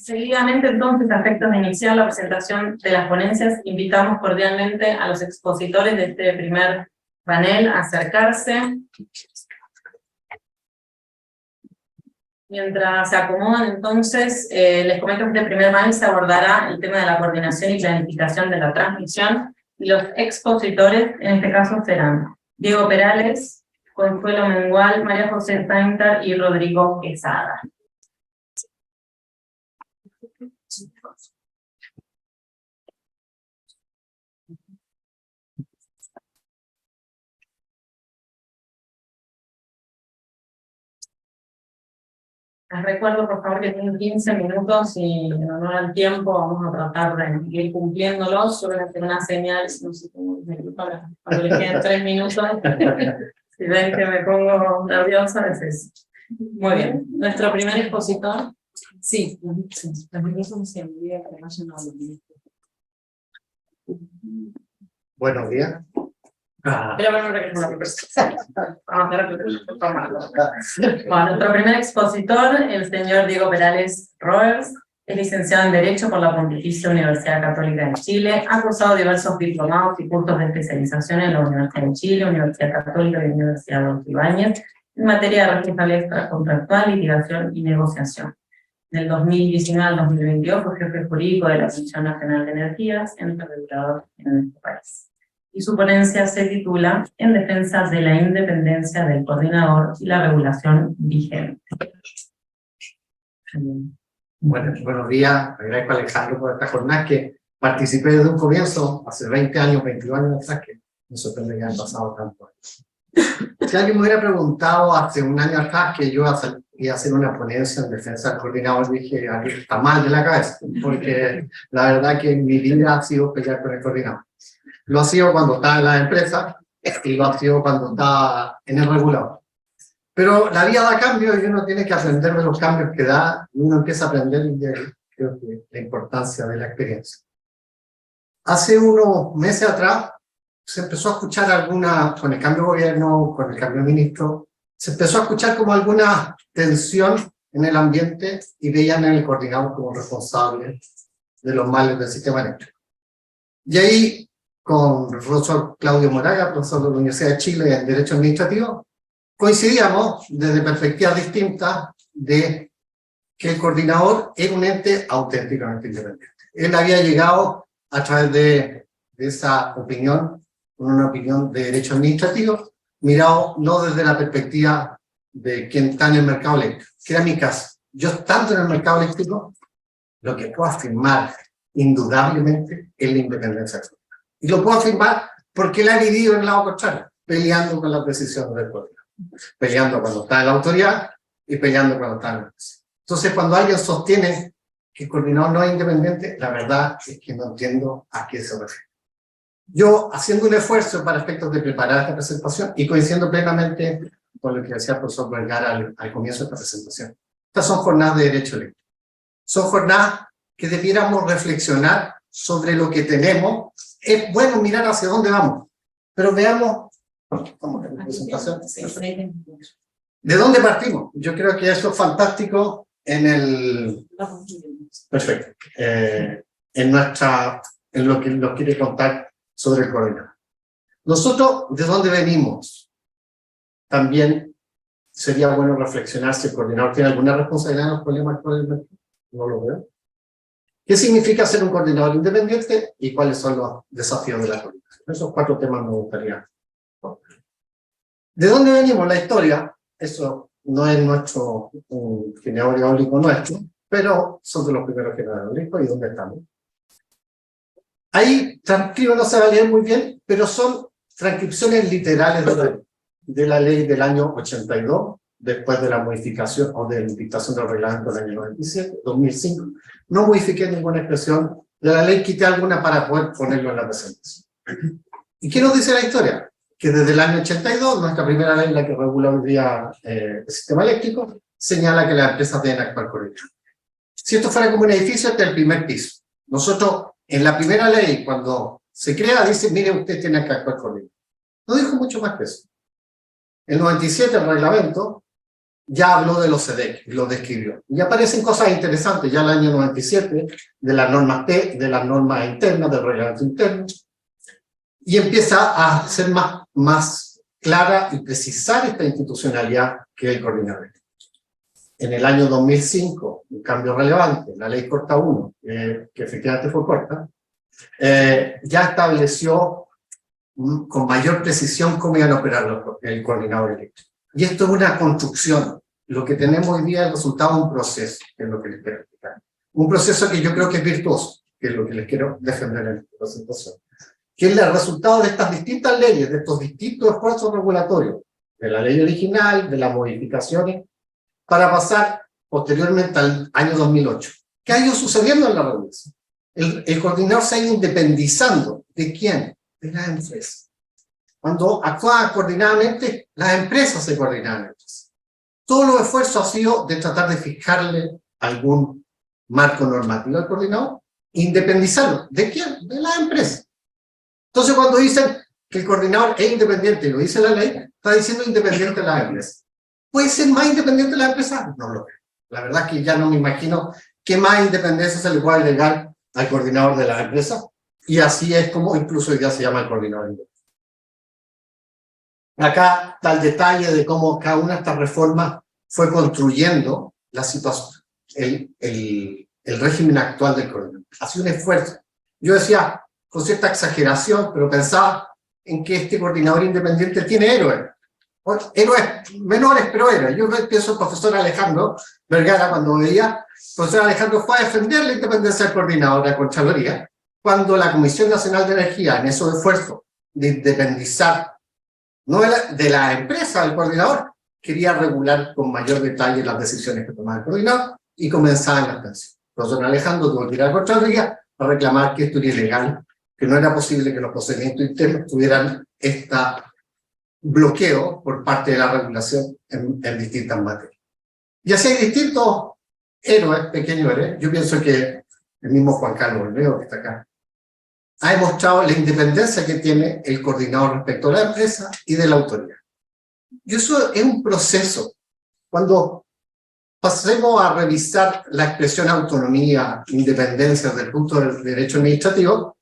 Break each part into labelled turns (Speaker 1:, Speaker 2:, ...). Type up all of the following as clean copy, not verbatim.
Speaker 1: Seguidamente, entonces, a efectos de iniciar la presentación de las ponencias, invitamos cordialmente a los expositores de este primer panel a acercarse. Mientras se acomodan, entonces, les comento que este primer panel se abordará el tema de la coordinación y planificación de la transmisión, y los expositores, en este caso, serán Diego Perales, Consuelo Mengual, María José Sainter y Rodrigo Quesada. Les recuerdo, por favor, que tienen 15 minutos y en honor al tiempo vamos a tratar de ir cumpliéndolos. Yo voy a hacer una señal, no sé cómo para cuando les queden 3 minutos. Si ven que me pongo nerviosa, es eso. Muy bien. Nuestro primer expositor. Sí, los minutos se envían que vayan a los.
Speaker 2: Buenos días.
Speaker 1: Pero bueno, nuestro primer expositor, el señor Diego Perales Roers, es licenciado en Derecho por la Pontificia Universidad Católica de Chile, ha cursado diversos diplomados y cursos de especialización en la Universidad de Chile, Universidad Católica y Universidad de Ibáñez, en materia de responsabilidad extracontractual, litigación y negociación. Del 2019 al 2022 fue jefe jurídico de la Comisión Nacional de Energías, ente regulador en nuestro país. Y su ponencia se titula En defensa de la independencia del coordinador y la regulación vigente.
Speaker 2: Buenos días, agradezco a Alejandro por esta jornada que participé desde un comienzo, hace 20 años, 22 años atrás, que me sorprende que hayan pasado tanto años. Si alguien me hubiera preguntado hace un año atrás que yo iba a hacer una ponencia en defensa del coordinador, dije, alguien está mal de la cabeza, porque la verdad que mi vida ha sido pelear con el coordinador. Lo ha sido cuando estaba en la empresa y lo ha sido cuando estaba en el regulador. Pero la vida da cambios y uno tiene que aprender de los cambios que da, y uno empieza a aprender de, creo que, la importancia de la experiencia. Hace unos meses atrás se empezó a escuchar con el cambio de gobierno, con el cambio de ministro, se empezó a escuchar como alguna tensión en el ambiente y veían en el coordinador como responsable de los males del sistema eléctrico. Y ahí, con el profesor Claudio Moraga, profesor de la Universidad de Chile en Derecho Administrativo, coincidíamos desde perspectivas distintas de que el coordinador era un ente auténticamente independiente. Él había llegado a través de esa opinión, con una opinión de derecho administrativo, mirado no desde la perspectiva de quien está en el mercado eléctrico, que era mi caso. Yo estando en el mercado eléctrico, lo que puedo afirmar indudablemente es la independencia. Y lo puedo afirmar porque la he vivido en el lado contrario, peleando con las decisiones del coordinador. Peleando cuando está en la autoridad y peleando cuando está en la empresa. Entonces, cuando alguien sostiene que el coordinador no es independiente, la verdad es que no entiendo a qué se refiere. Yo, haciendo un esfuerzo para efectos de preparar esta presentación y coincidiendo plenamente con lo que decía el profesor Vergara al comienzo de esta presentación, estas son jornadas de derecho eléctrico. Son jornadas que debiéramos reflexionar sobre lo que tenemos. Es bueno mirar hacia dónde vamos, pero veamos ¿de dónde partimos? Yo creo que eso es fantástico en el... Perfecto. En lo que nos quiere contar sobre el coordinador. Nosotros, ¿de dónde venimos? También sería bueno reflexionar si el coordinador tiene alguna responsabilidad en los problemas actuales del mercado. No lo veo. ¿Qué significa ser un coordinador independiente y cuáles son los desafíos de la coordinación? Esos 4 temas me gustaría. ¿De dónde venimos? La historia, eso no es nuestro generador eólico nuestro, pero son de los primeros generadores eólicos y dónde estamos. Ahí, transcribo no se va a leer muy bien, pero son transcripciones literales de la ley del año 82, después de la modificación o de la dictación del reglamento del año 97, 2005. No modifiqué ninguna expresión de la ley, quité alguna para poder ponerlo en la presentación. ¿Y qué nos dice la historia? Que desde el año 82, nuestra primera ley, la que regula hoy día el sistema eléctrico, señala que las empresas deben actuar correctamente. Si esto fuera como un edificio, este es el primer piso. Nosotros, en la primera ley, cuando se crea, dice, mire, usted tiene que actuar correctamente. No dijo mucho más que eso. En el 97, el reglamento ya habló de los SEDEC, lo describió. Y aparecen cosas interesantes ya en el año 97, de las normas T, de las normas internas, del reglamento interno, y empieza a ser más clara y precisar esta institucionalidad que es el coordinador. En el año 2005, un cambio relevante, la ley Corta 1, que efectivamente fue corta, ya estableció con mayor precisión cómo iban a operar el coordinador eléctrico. Y esto es una construcción. Lo que tenemos hoy día es el resultado de un proceso, que es lo que les quiero explicar. Un proceso que yo creo que es virtuoso, que es lo que les quiero defender en esta presentación. Que es el resultado de estas distintas leyes, de estos distintos esfuerzos regulatorios, de la ley original, de las modificaciones, para pasar posteriormente al año 2008. ¿Qué ha ido sucediendo en la regulación? El coordinador se ha ido independizando. ¿De quién? De las empresas. Cuando actuaban coordinadamente, las empresas se coordinaban entre sí. Todos los esfuerzos han sido de tratar de fijarle algún marco normativo al coordinador, independizarlo. ¿De quién? De las empresas. Entonces, cuando dicen que el coordinador es independiente, y lo dice la ley, está diciendo independiente de las empresas. ¿Puede ser más independiente de las empresas? No lo creo. La verdad es que ya no me imagino qué más independencia se le puede agregar al coordinador de las empresas, y así es como incluso hoy día se llama el coordinador independiente. Acá está el detalle de cómo cada una de estas reformas fue construyendo la situación, el régimen actual del coordinador. Ha sido un esfuerzo. Yo decía, con cierta exageración, pero pensaba en que este coordinador independiente tiene héroes. Héroes menores, pero héroes. Yo pienso el profesor Alejandro Vergara, cuando veía, el profesor Alejandro fue a defender la independencia del coordinador de la Contraloría, cuando la Comisión Nacional de Energía, en esos esfuerzos de independizar, no de la empresa, del coordinador, quería regular con mayor detalle las decisiones que tomaba el coordinador, y comenzaban las tensiones. El profesor Alejandro tuvo que ir a la Contraloría a reclamar que esto era ilegal, que no era posible que los procedimientos internos tuvieran este bloqueo por parte de la regulación en distintas materias. Y así hay distintos héroes, pequeños héroes. Yo pienso que el mismo Juan Carlos Olmedo, que está acá, ha demostrado la independencia que tiene el coordinador respecto a la empresa y de la autoridad. Y eso es un proceso. Cuando pasemos a revisar la expresión autonomía, independencia desde el punto del derecho administrativo,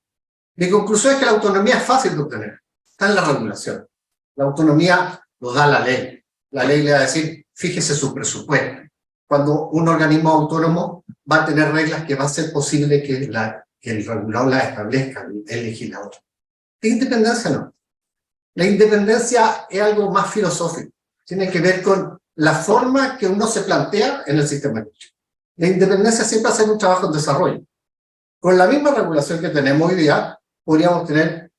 Speaker 2: mi conclusión es que la autonomía es fácil de obtener. Está en la regulación. La autonomía lo da la ley. La ley le va a decir, fíjese su presupuesto. Cuando un organismo autónomo va a tener reglas que va a ser posible que el regulador las establezca, el legislador. ¿Qué independencia no? La independencia es algo más filosófico. Tiene que ver con la forma que uno se plantea en el sistema de derecho. La independencia siempre hace un trabajo en desarrollo. Con la misma regulación que tenemos hoy día, podríamos tener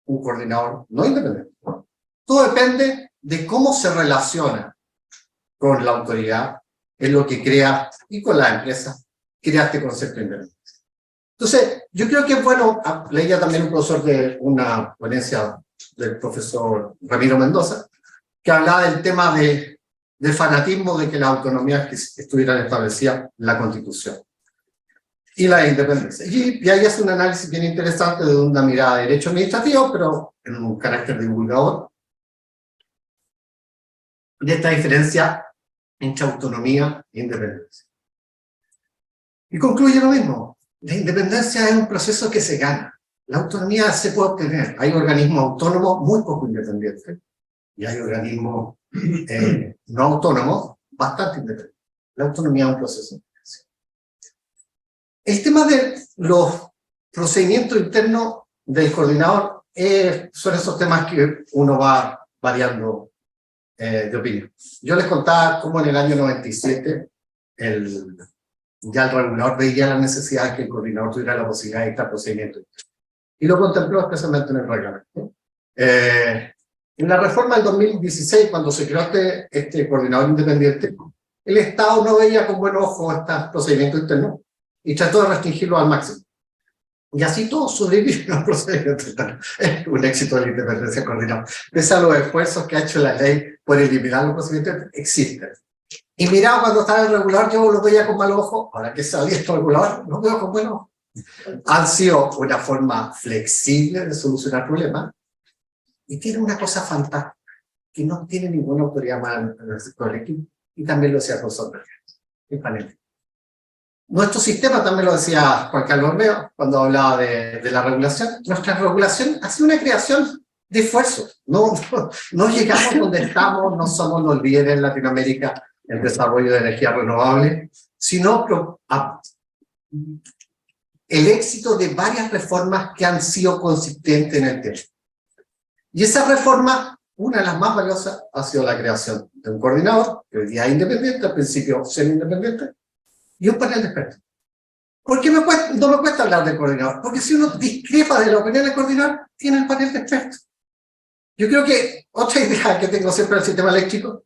Speaker 2: un coordinador no independiente. Todo depende de cómo se relaciona con la autoridad, en lo que crea, y con la empresa, crea este concepto de independencia. Entonces, yo creo que es bueno, leía también un profesor de una ponencia del profesor Ramiro Mendoza, que hablaba del tema del fanatismo de que las autonomías que estuvieran establecidas en la Constitución y la independencia. Y ahí hace un análisis bien interesante de una mirada de derecho administrativo, pero en un carácter divulgador, de esta diferencia entre autonomía e independencia. Y concluye lo mismo. La independencia es un proceso que se gana. La autonomía se puede obtener. Hay organismos autónomos muy poco independientes y hay organismos no autónomos bastante independientes. La autonomía es un proceso. El tema de los procedimientos internos del coordinador son esos temas que uno va variando de opinión. Yo les contaba cómo en el año 97 ya el regulador veía la necesidad de que el coordinador tuviera la posibilidad de dictar procedimientos internos. Y lo contempló especialmente en el reglamento. En la reforma del 2016, cuando se creó este coordinador independiente, el Estado no veía con buen ojo estos procedimientos internos y trató de restringirlo al máximo. Y así todos sobrevivieron al procedimiento interno. Es un éxito de la independencia coordinada. Pese a los esfuerzos que ha hecho la ley por eliminar los procedimientos, existen. Y miraba cuando estaba el regulador, yo lo veía con mal ojo. Ahora que sabía el regulador, lo veo con buen ojo. Han sido una forma flexible de solucionar problemas. Y tiene una cosa fantástica, que no tiene ninguna autoridad más en el sector eléctrico, y también lo decía el profesor Berger, el panel. Nuestro sistema, también lo decía Juan Carlos Meo, cuando hablaba de la regulación, nuestra regulación ha sido una creación de esfuerzo. No llegamos donde estamos, no somos los líderes en Latinoamérica en desarrollo de energía renovable, sino el éxito de varias reformas que han sido consistentes en el tiempo. Y esa reforma, una de las más valiosas, ha sido la creación de un coordinador, que hoy día es independiente, al principio semi-independiente, y un panel de expertos. ¿Por qué no me cuesta hablar del coordinador? Porque si uno discrepa de la opinión del coordinador, tiene el panel de expertos. Yo creo que otra idea que tengo siempre del sistema eléctrico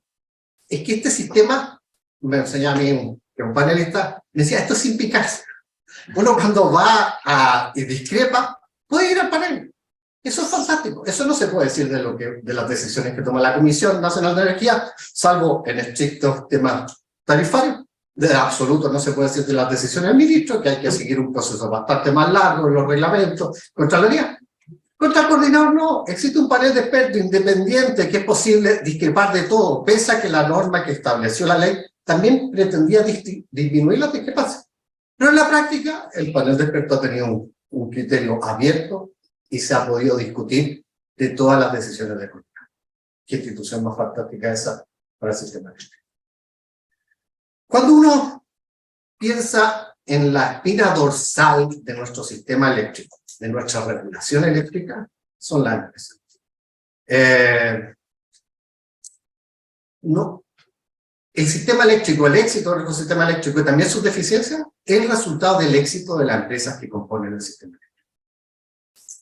Speaker 2: es que este sistema, me enseñó a mí un panelista, me decía, esto es sin picarse. Uno cuando va y discrepa, puede ir al panel. Eso es fantástico. Eso no se puede decir de las decisiones que toma la Comisión Nacional de Energía, salvo en estrictos temas tarifarios. De absoluto no se puede decir de las decisiones del ministro, que hay que seguir un proceso bastante más largo en los reglamentos, Contraloría. Contra el coordinador no, existe un panel de expertos independiente que es posible discrepar de todo, pese a que la norma que estableció la ley también pretendía disminuir las discrepancias. Pero en la práctica, el panel de expertos ha tenido un criterio abierto y se ha podido discutir de todas las decisiones de coordinador. ¿Qué institución más fantástica esa para el sistema eléctrico? Cuando uno piensa en la espina dorsal de nuestro sistema eléctrico, de nuestra regulación eléctrica, son las empresas. El sistema eléctrico, el éxito de nuestro sistema eléctrico y también sus deficiencias, es el resultado del éxito de las empresas que componen el sistema eléctrico.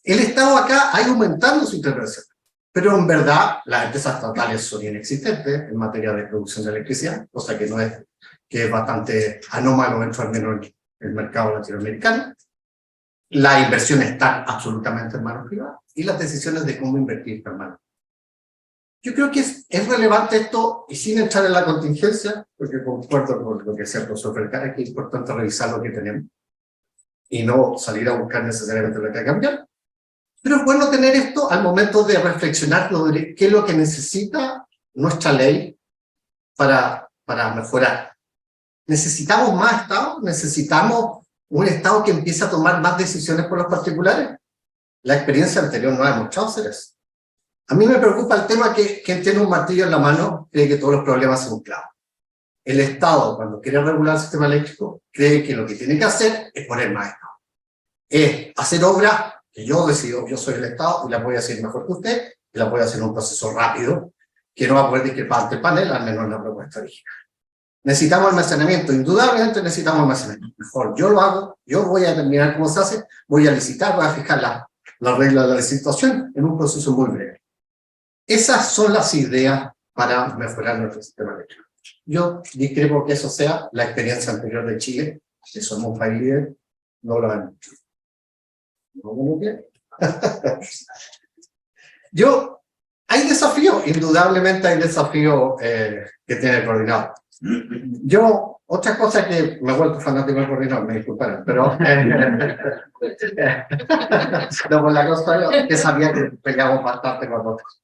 Speaker 2: El Estado acá ha ido aumentando su intervención, pero en verdad las empresas estatales son inexistentes en materia de producción de electricidad, cosa que es bastante anómalo dentro al menos el mercado latinoamericano. La inversión está absolutamente en manos privadas y las decisiones de cómo invertir están en manos. Yo creo que es relevante esto, y sin entrar en la contingencia, porque concuerdo con lo que decía el profesor Vergara, que es importante revisar lo que tenemos y no salir a buscar necesariamente lo que hay que cambiar. Pero es bueno tener esto al momento de reflexionar sobre qué es lo que necesita nuestra ley para mejorar. ¿Necesitamos más Estado? ¿Necesitamos un Estado que empiece a tomar más decisiones por los particulares? La experiencia anterior no ha demostrado ser eso. A mí me preocupa el tema que quien tiene un martillo en la mano cree que todos los problemas son clavos. El Estado, cuando quiere regular el sistema eléctrico, cree que lo que tiene que hacer es poner más Estado. Es hacer obras que yo decido, yo soy el Estado y la voy a hacer mejor que usted, y la voy a hacer en un proceso rápido, que no va a poder discrepar ante el panel, al menos en la propuesta original. Necesitamos almacenamiento, indudablemente necesitamos almacenamiento. Mejor, yo lo hago, yo voy a determinar cómo se hace, voy a licitar, voy a fijar las reglas de la licitación en un proceso muy breve. Esas son las ideas para mejorar nuestro sistema eléctrico. Yo discrepo que eso sea la experiencia anterior de Chile, que somos un país líder, no lo han hecho. ¿No hay desafíos, indudablemente hay desafíos que tiene el coordinador. Otra cosa que me he vuelto fanático del coordinador, me disculparán, pero no, por la cosa que sabía que peleamos bastante con nosotros.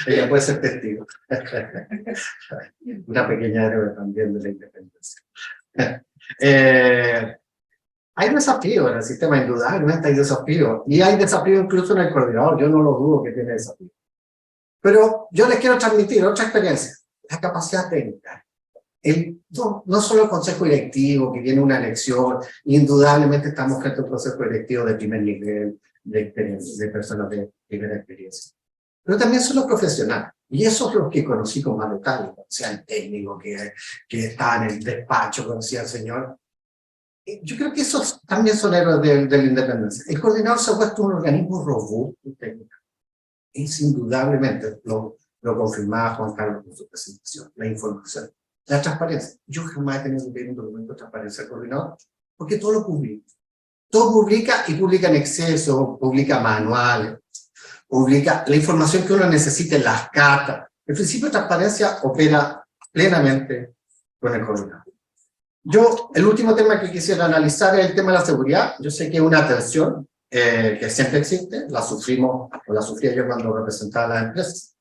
Speaker 2: Ella puede ser testigo. Una pequeña héroe también de la independencia. Hay desafíos en el sistema, indudablemente hay desafíos, y hay desafíos incluso en el coordinador, yo no lo dudo que tiene desafíos. Pero yo les quiero transmitir otra experiencia, la capacidad técnica. No solo el consejo directivo, que tiene una elección, indudablemente estamos frente a un consejo directivo de primer nivel, de personas de primera experiencia. Pero también son los profesionales, y esos son los que conocí con más detalle, o sea, el técnico que está en el despacho, conocía al señor. Yo creo que esos también son héroes de la independencia. El coordinador se ha puesto un organismo robusto técnico. Es indudablemente, lo confirmaba Juan Carlos con su presentación, la información. La transparencia. Yo jamás he tenido que pedir un documento de transparencia al coordinador, porque todo lo publica. Todo publica y publica en exceso, publica manuales, publica la información que uno necesita en las cartas. El principio de transparencia opera plenamente con el coordinador. El último tema que quisiera analizar es el tema de la seguridad. Yo sé que es una tensión que siempre existe, la sufría yo cuando representaba a las empresas.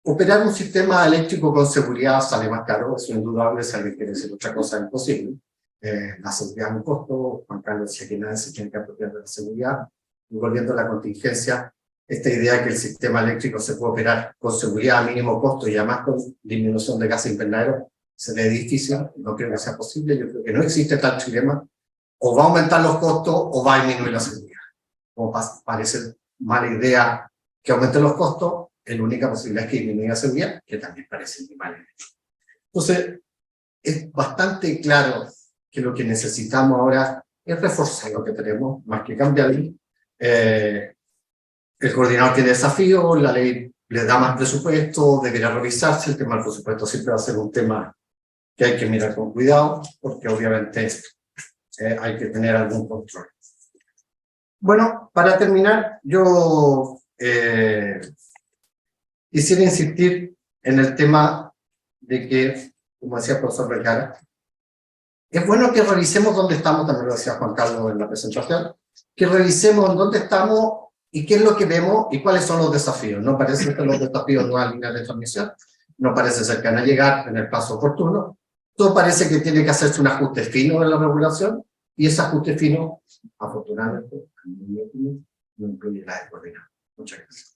Speaker 2: Operar un sistema eléctrico con seguridad sale más caro, eso es indudable, si alguien quiere decir otra cosa es imposible. La seguridad es un costo, Juan Carlos decía que nadie se tiene que apropiar de la seguridad. Y volviendo a la contingencia, esta idea de que el sistema eléctrico se puede operar con seguridad a mínimo costo y además con disminución de gases invernaderos se ve difícil, no creo que sea posible, yo creo que no existe tal dilema, o va a aumentar los costos o va a disminuir la seguridad. Como parece mala idea que aumente los costos, la única posibilidad es que disminuya la seguridad, que también parece muy mala idea. Entonces, es bastante claro que lo que necesitamos ahora es reforzar lo que tenemos, más que cambiarlo. El coordinador tiene desafíos, la ley le da más presupuesto, debería revisarse, el tema del presupuesto siempre va a ser un tema que hay que mirar con cuidado, porque obviamente hay que tener algún control. Bueno, para terminar, yo quisiera insistir en el tema de que, como decía el profesor Vergara, es bueno que revisemos dónde estamos, también lo decía Juan Carlos en la presentación, que revisemos dónde estamos y qué es lo que vemos y cuáles son los desafíos. No parece que los desafíos no hay líneas de transmisión, no parece ser que van a llegar en el plazo oportuno, todo parece que tiene que hacerse un ajuste fino en la regulación, y ese ajuste fino, afortunadamente, no incluye la de coordinador. Muchas gracias.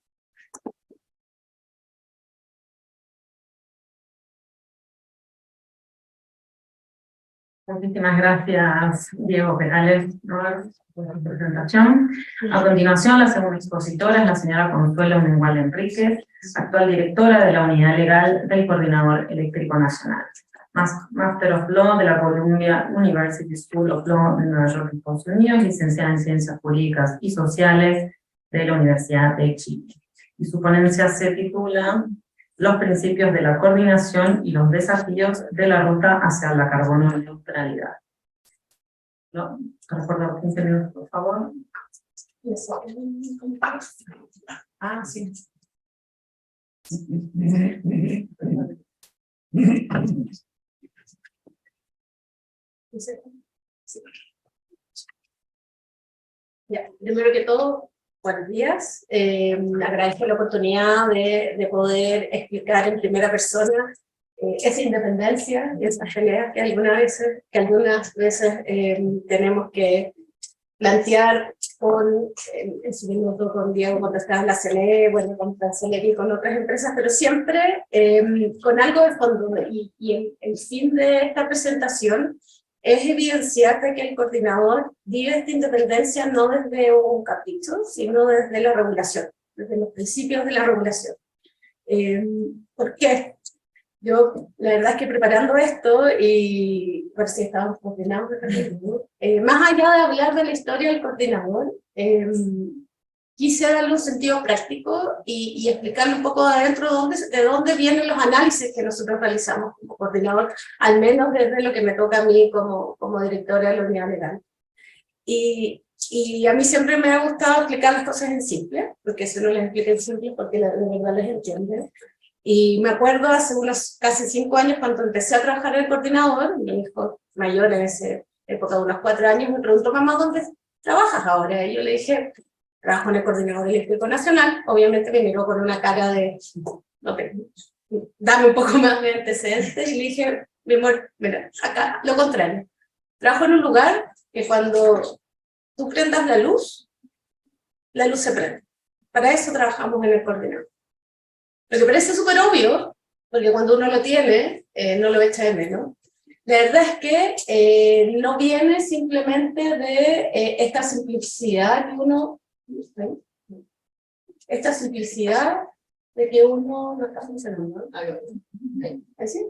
Speaker 1: Muchísimas gracias, Diego Perales, por la presentación. A continuación, la segunda expositora es la señora Consuelo Mengual Enríquez, actual directora de la Unidad Legal del Coordinador Eléctrico Nacional, Master of Law de la Columbia University School of Law de Nueva York, Estados Unidos, licenciada en Ciencias Jurídicas y Sociales de la Universidad de Chile. Y su ponencia se titula Los principios de la coordinación y los desafíos de la ruta hacia la carbono neutralidad. ¿No? Recuerdo 15 minutos, por favor. Ah, sí.
Speaker 3: Ya, primero que todo, buenos días. Agradezco la oportunidad de poder explicar en primera persona esa independencia y esa pelea que algunas veces tenemos que plantear en su minuto con Diego cuando estaba en la CNE, bueno, con Franceler y con otras empresas, pero siempre con algo de fondo. Y el fin de esta presentación es evidenciar que el coordinador vive esta independencia no desde un capricho, sino desde la regulación, desde los principios de la regulación. ¿Por qué? Yo, la verdad es que preparando esto, y por si estábamos coordinados, más allá de hablar de la historia del coordinador, quise darle un sentido práctico y explicarle un poco de adentro de dónde vienen los análisis que nosotros realizamos como coordinador, al menos desde lo que me toca a mí como directora de la unidad legal. Y a mí siempre me ha gustado explicar las cosas en simple, porque si no les explica en simple, porque la verdad les entiende. Y me acuerdo hace unos casi 5 años, cuando empecé a trabajar en el coordinador, mi hijo mayor en esa época de unos 4 años me preguntó: mamá, ¿dónde trabajas ahora? Y yo le dije: trabajo en el Coordinador Eléctrico Nacional. Obviamente me miró con una cara de, okay, dame un poco más de antecedentes, y le dije: mi amor, mira, acá lo contrario. Trabajo en un lugar que cuando tú prendas la luz se prende. Para eso trabajamos en el coordinador. Lo que parece súper obvio, porque cuando uno lo tiene, no lo echa de menos. La verdad es que no viene simplemente de esta simplicidad que uno... Esta simplicidad de que uno no está funcionando. ¿Así?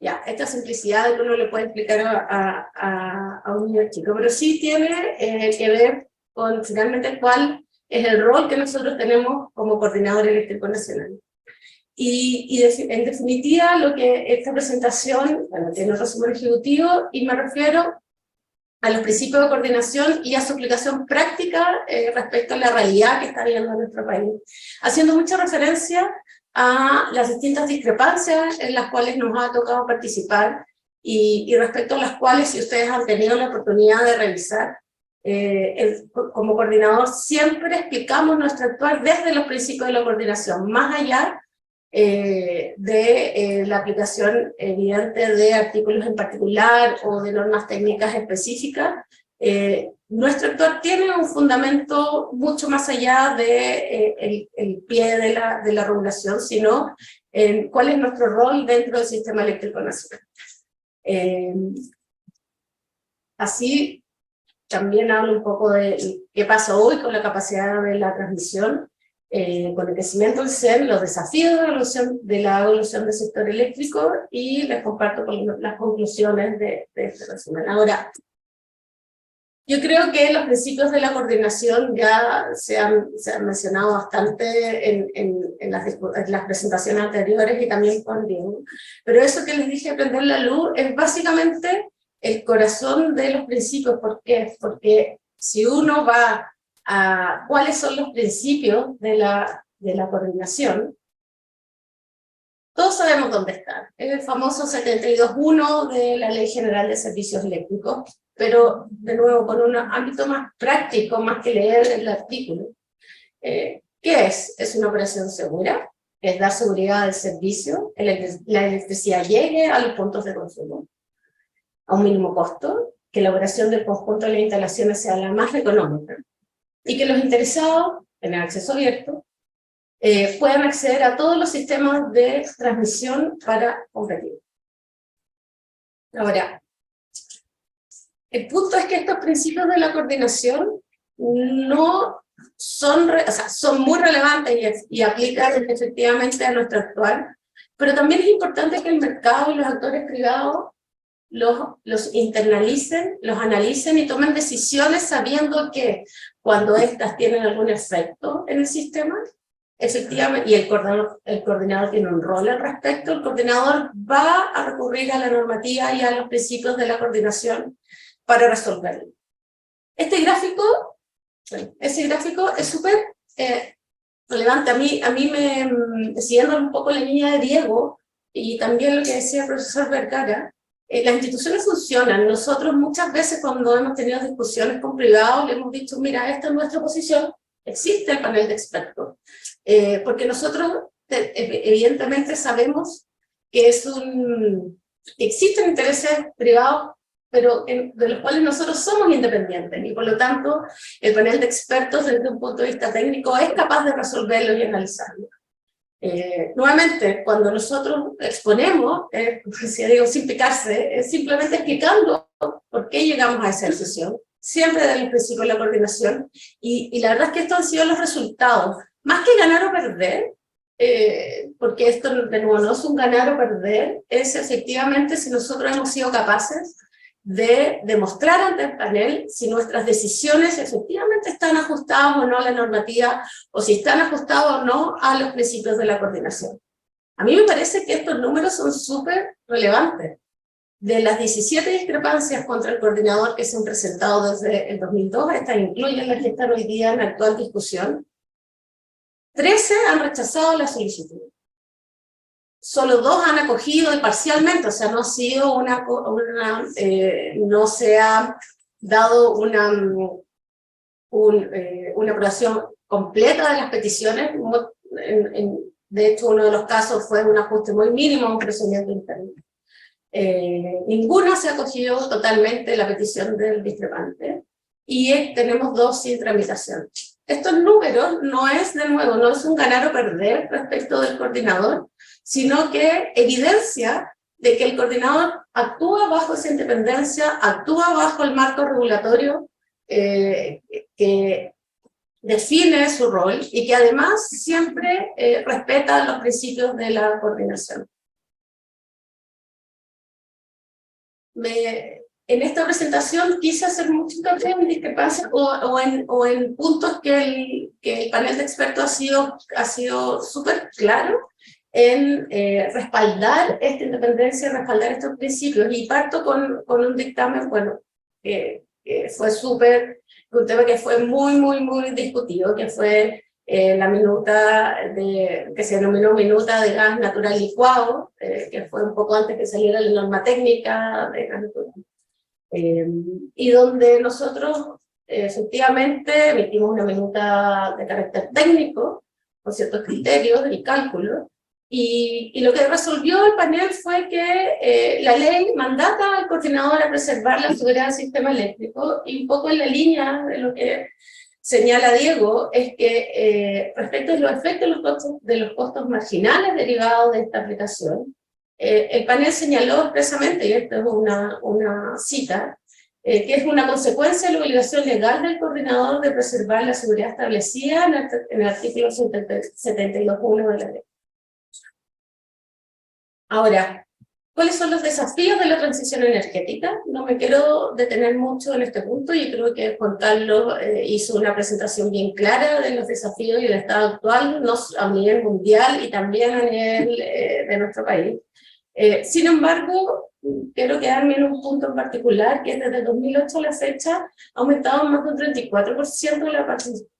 Speaker 3: Ya, esta simplicidad de que uno le puede explicar a un niño chico, pero sí tiene que ver con finalmente cuál es el rol que nosotros tenemos como Coordinador Eléctrico Nacional. Y en definitiva, lo que esta presentación, bueno, tiene un resumen ejecutivo, y me refiero a los principios de coordinación y a su aplicación práctica respecto a la realidad que está viviendo nuestro país, haciendo mucha referencia a las distintas discrepancias en las cuales nos ha tocado participar y respecto a las cuales, si ustedes han tenido la oportunidad de revisar, como coordinador siempre explicamos nuestro actuar desde los principios de la coordinación, más allá la aplicación evidente de artículos en particular o de normas técnicas específicas. Nuestro actor tiene un fundamento mucho más allá de el pie de la regulación, sino en cuál es nuestro rol dentro del sistema eléctrico nacional. Así también hablo un poco de qué pasa hoy con la capacidad de la transmisión, con el crecimiento del CEN, los desafíos de la evolución del sector eléctrico, y les comparto las conclusiones de este resumen. Ahora, yo creo que los principios de la coordinación ya se han mencionado bastante en las presentaciones anteriores y también con Diego, pero eso que les dije, prender la luz, es básicamente el corazón de los principios. ¿Por qué? Porque si uno va a cuáles son los principios de la coordinación, todos sabemos dónde están. Es el famoso 72.1 de la Ley General de Servicios Eléctricos, pero de nuevo con un ámbito más práctico, más que leer el artículo. ¿Qué es? Es una operación segura, es dar seguridad al servicio, la electricidad llegue a los puntos de consumo a un mínimo costo, que la operación del conjunto de las instalaciones sea la más económica, y que los interesados en el acceso abierto puedan acceder a todos los sistemas de transmisión para competir. Ahora, el punto es que estos principios de la coordinación no son, son muy relevantes y aplican efectivamente a nuestro actual, pero también es importante que el mercado y los actores privados los internalicen, los analicen y tomen decisiones sabiendo que cuando estas tienen algún efecto en el sistema, efectivamente, y el coordinador tiene un rol al respecto, el coordinador va a recurrir a la normativa y a los principios de la coordinación para resolverlo. Ese gráfico es súper relevante. A mí siguiendo un poco la línea de Diego, y también lo que decía el profesor Vergara, las instituciones funcionan. Nosotros muchas veces cuando hemos tenido discusiones con privados, le hemos dicho, mira, esta es nuestra posición, existe el panel de expertos. Porque nosotros evidentemente sabemos que existen intereses privados, pero de los cuales nosotros somos independientes, y por lo tanto el panel de expertos desde un punto de vista técnico es capaz de resolverlo y analizarlo. Nuevamente, cuando nosotros exponemos, si digo sin picarse, es simplemente explicando por qué llegamos a esa decisión, siempre desde el principio de la coordinación, y la verdad es que estos han sido los resultados. Más que ganar o perder, porque esto de nuevo no es un ganar o perder, es efectivamente si nosotros hemos sido capaces de demostrar ante el panel si nuestras decisiones efectivamente están ajustadas o no a la normativa, o si están ajustadas o no a los principios de la coordinación. A mí me parece que estos números son súper relevantes. De las 17 discrepancias contra el coordinador que se han presentado desde el 2002, estas incluyen las que están hoy día en la actual discusión, 13 han rechazado la solicitud. Solo 2 han acogido parcialmente, o sea, no ha sido no se ha dado una aprobación completa de las peticiones. De hecho, uno de los casos fue un ajuste muy mínimo a un procedimiento interno. Ninguna se ha acogido totalmente la petición del discrepante, y tenemos 2 sin tramitación. Estos números no es, de nuevo, no es un ganar o perder respecto del coordinador, sino que evidencia de que el coordinador actúa bajo esa independencia, actúa bajo el marco regulatorio que define su rol, y que además siempre respeta los principios de la coordinación. En esta presentación quise hacer mucho hincapié en discrepancias o en puntos que el panel de expertos ha sido súper claro en respaldar esta independencia, respaldar estos principios, y parto con un dictamen, bueno, que fue un tema que fue muy discutido, que fue la minuta que se denominó minuta de gas natural licuado, que fue un poco antes que saliera la norma técnica de gas natural. Y donde nosotros efectivamente emitimos una minuta de carácter técnico, con ciertos criterios del cálculo, Y lo que resolvió el panel fue que la ley mandata al coordinador a preservar la seguridad del sistema eléctrico, y un poco en la línea de lo que señala Diego, es que respecto a los efectos de los costos marginales derivados de esta aplicación, el panel señaló expresamente, y esto es una cita, que es una consecuencia de la obligación legal del coordinador de preservar la seguridad establecida en el artículo 72.1 de la ley. Ahora, ¿cuáles son los desafíos de la transición energética? No me quiero detener mucho en este punto, y creo que Juan Carlos hizo una presentación bien clara de los desafíos y del estado actual, no a nivel mundial y también a nivel de nuestro país. Sin embargo, quiero quedarme en un punto en particular, que desde 2008 a la fecha ha aumentado más de un 34% la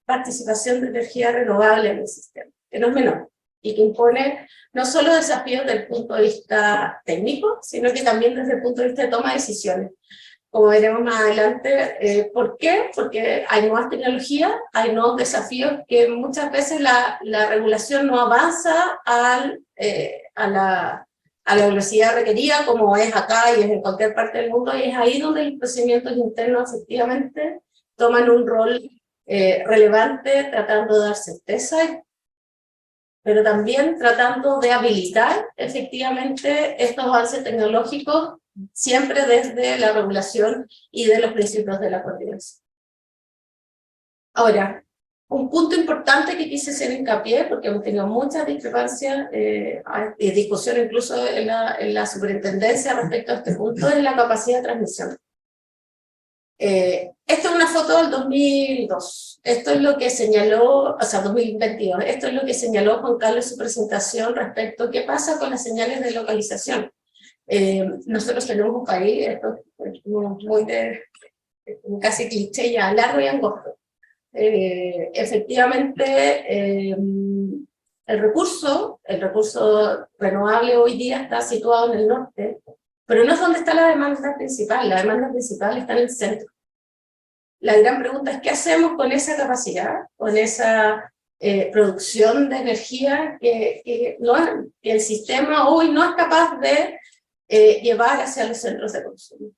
Speaker 3: participación de energía renovable en el sistema, que no es menor, y que impone no solo desafíos desde el punto de vista técnico, sino que también desde el punto de vista de toma de decisiones. Como veremos más adelante, ¿por qué? Porque hay nuevas tecnologías, hay nuevos desafíos que muchas veces la regulación no avanza a la velocidad requerida, como es acá y es en cualquier parte del mundo, y es ahí donde los procedimientos internos efectivamente toman un rol relevante, tratando de dar certeza, pero también tratando de habilitar efectivamente estos avances tecnológicos, siempre desde la regulación y de los principios de la coordinación. Ahora, un punto importante que quise hacer hincapié, porque hemos tenido muchas discrepancias y discusión incluso en la superintendencia respecto a este punto, es la capacidad de transmisión. Esta es una foto del 2002. Esto es lo que señaló, o sea, 2022. Esto es lo que señaló Juan Carlos en su presentación respecto a qué pasa con las señales de localización. Nosotros tenemos un país, esto es muy casi cliché ya, largo y angosto. Efectivamente, el recurso renovable hoy día está situado en el norte, pero no es donde está la demanda principal está en el centro. La gran pregunta es, ¿qué hacemos con esa capacidad, con esa producción de energía que el sistema hoy no es capaz de llevar hacia los centros de consumo?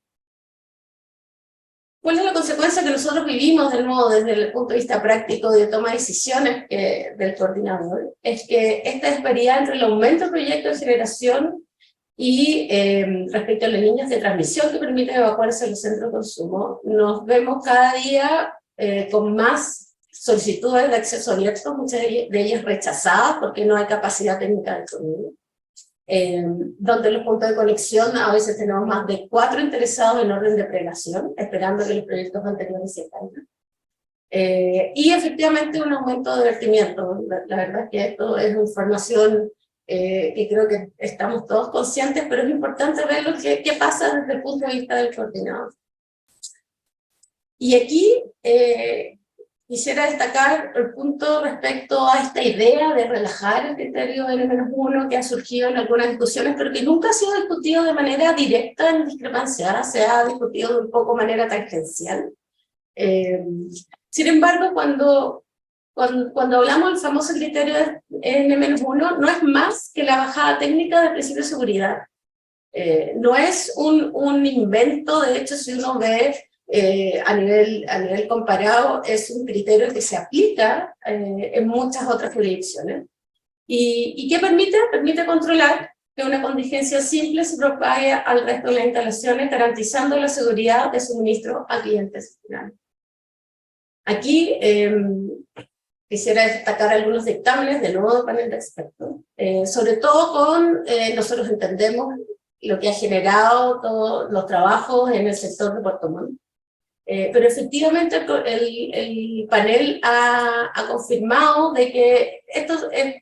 Speaker 3: ¿Cuál es la consecuencia que nosotros vivimos de nuevo desde el punto de vista práctico de toma de decisiones del coordinador? Es que esta disparidad entre el aumento del proyecto de generación y respecto a las líneas de transmisión que permiten evacuarse los centros de consumo, nos vemos cada día con más solicitudes de acceso abierto, muchas de ellas rechazadas porque no hay capacidad técnica disponible. Donde los puntos de conexión a veces tenemos más de 4 interesados en orden de prelación, esperando que los proyectos anteriores se caigan. Y efectivamente un aumento de vertimiento. La verdad es que esto es información que creo que estamos todos conscientes, pero es importante ver qué pasa desde el punto de vista del coordinador. Y aquí quisiera destacar el punto respecto a esta idea de relajar el criterio N-1 que ha surgido en algunas discusiones, pero que nunca ha sido discutido de manera directa en discrepancia, se ha discutido de un poco manera tangencial. Sin embargo, cuando hablamos del famoso criterio N-1, no es más que la bajada técnica del principio de seguridad. No es un invento, de hecho, si uno ve a nivel comparado, es un criterio que se aplica en muchas otras jurisdicciones. ¿Y qué permite? Permite controlar que una contingencia simple se propague al resto de las instalaciones, garantizando la seguridad de suministro a clientes finales. Aquí quisiera destacar algunos dictámenes del nuevo panel de expertos, sobre todo nosotros entendemos lo que ha generado todos los trabajos en el sector de Puerto Montt. Pero efectivamente el panel ha confirmado de que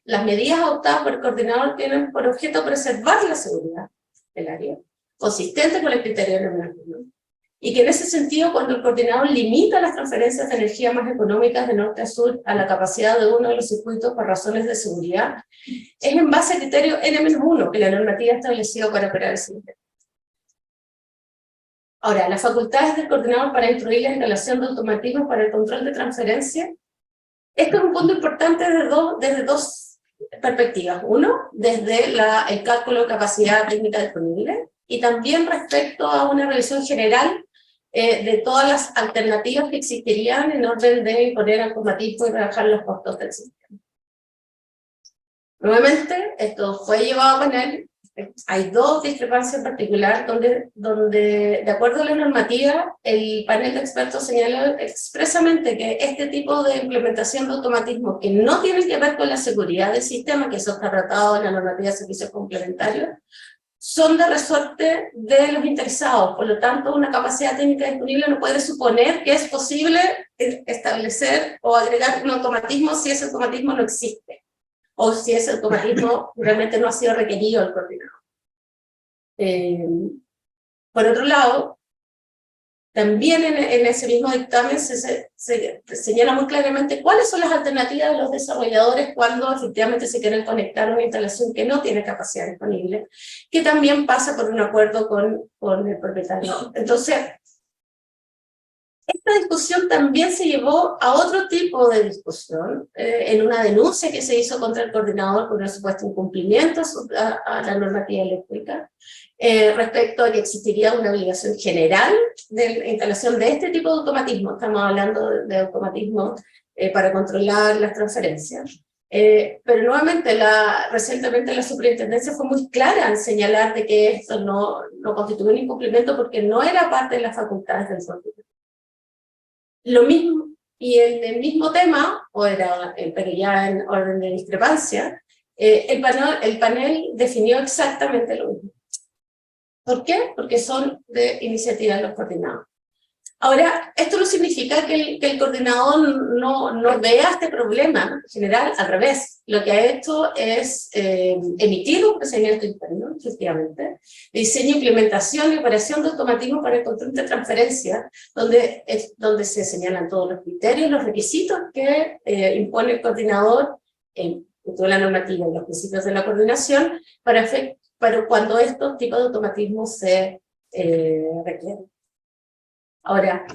Speaker 3: las medidas adoptadas por el coordinador tienen por objeto preservar la seguridad del área, consistente con el criterio de la Unión. Y que en ese sentido, cuando el coordinador limita las transferencias de energía más económicas de norte a sur a la capacidad de uno de los circuitos por razones de seguridad, es en base al criterio N-1 que la normativa ha establecido para operar el sistema. Ahora, las facultades del coordinador para instruir la instalación de automatismos para el control de transferencia. Esto es un punto importante desde dos perspectivas. Uno, desde el cálculo de capacidad técnica disponible, y también respecto a una revisión general de todas las alternativas que existirían en orden de imponer automatismo y rebajar los costos del sistema. Nuevamente, esto fue llevado a panel. Hay dos discrepancias en particular donde, de acuerdo a la normativa, el panel de expertos señaló expresamente que este tipo de implementación de automatismo que no tienen que ver con la seguridad del sistema, que eso está tratado en la normativa de servicios complementarios, son de resorte de los interesados. Por lo tanto, una capacidad técnica disponible no puede suponer que es posible establecer o agregar un automatismo si ese automatismo no existe, o si ese automatismo realmente no ha sido requerido al coordinador. Por otro lado, también en ese mismo dictamen se señala muy claramente cuáles son las alternativas de los desarrolladores cuando efectivamente se quieren conectar a una instalación que no tiene capacidad disponible, que también pasa por un acuerdo con el propietario. Entonces, esta discusión también se llevó a otro tipo de discusión, en una denuncia que se hizo contra el coordinador por un supuesto incumplimiento a la normativa eléctrica, respecto a que existiría una obligación general de la instalación de este tipo de automatismo. Estamos hablando de automatismo para controlar las transferencias. Pero nuevamente, recientemente la superintendencia fue muy clara en señalar de que esto no constituye un incumplimiento porque no era parte de las facultades del coordinador. Lo mismo, y en el mismo tema, pero ya en orden de discrepancia, el panel definió exactamente lo mismo. ¿Por qué? Porque son de iniciativa de los coordinados. Ahora, esto no significa que el coordinador no vea este problema. En general, al revés. Lo que ha hecho es emitir un procedimiento interno, efectivamente, de diseño, implementación y operación de automatismo para el control de transferencia, donde se señalan todos los criterios, los requisitos que impone el coordinador en toda la normativa y los principios de la coordinación para cuando estos tipos de automatismos se requieren. Ahora,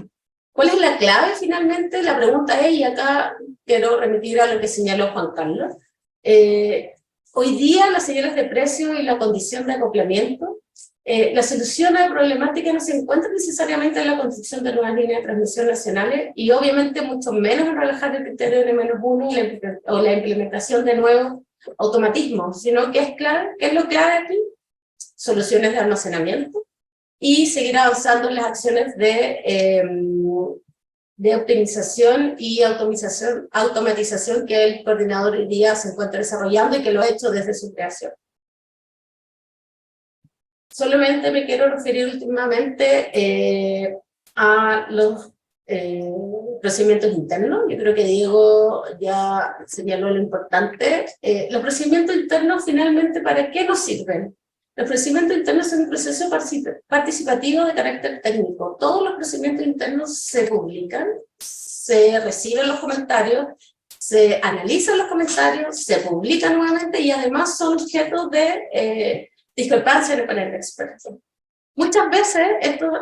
Speaker 3: ¿cuál es la clave finalmente? La pregunta es, y acá quiero remitir a lo que señaló Juan Carlos, hoy día las señales de precio y la condición de acoplamiento, la solución a la problemática no se encuentra necesariamente en la construcción de nuevas líneas de transmisión nacionales y obviamente mucho menos en relajar el criterio de N-1 o la implementación de nuevos automatismos, sino que ¿qué es lo clave aquí? Soluciones de almacenamiento, y seguir avanzando en las acciones de optimización y automatización que el coordinador hoy día se encuentra desarrollando y que lo ha hecho desde su creación. Solamente me quiero referir últimamente a los procedimientos internos. Yo creo que Diego ya señaló lo importante. Los procedimientos internos finalmente, ¿para qué nos sirven? Los procedimientos internos son un proceso participativo de carácter técnico. Todos los procedimientos internos se publican, se reciben los comentarios, se analizan los comentarios, se publican nuevamente y además son objeto de discrepancia en el panel de expertos. Muchas veces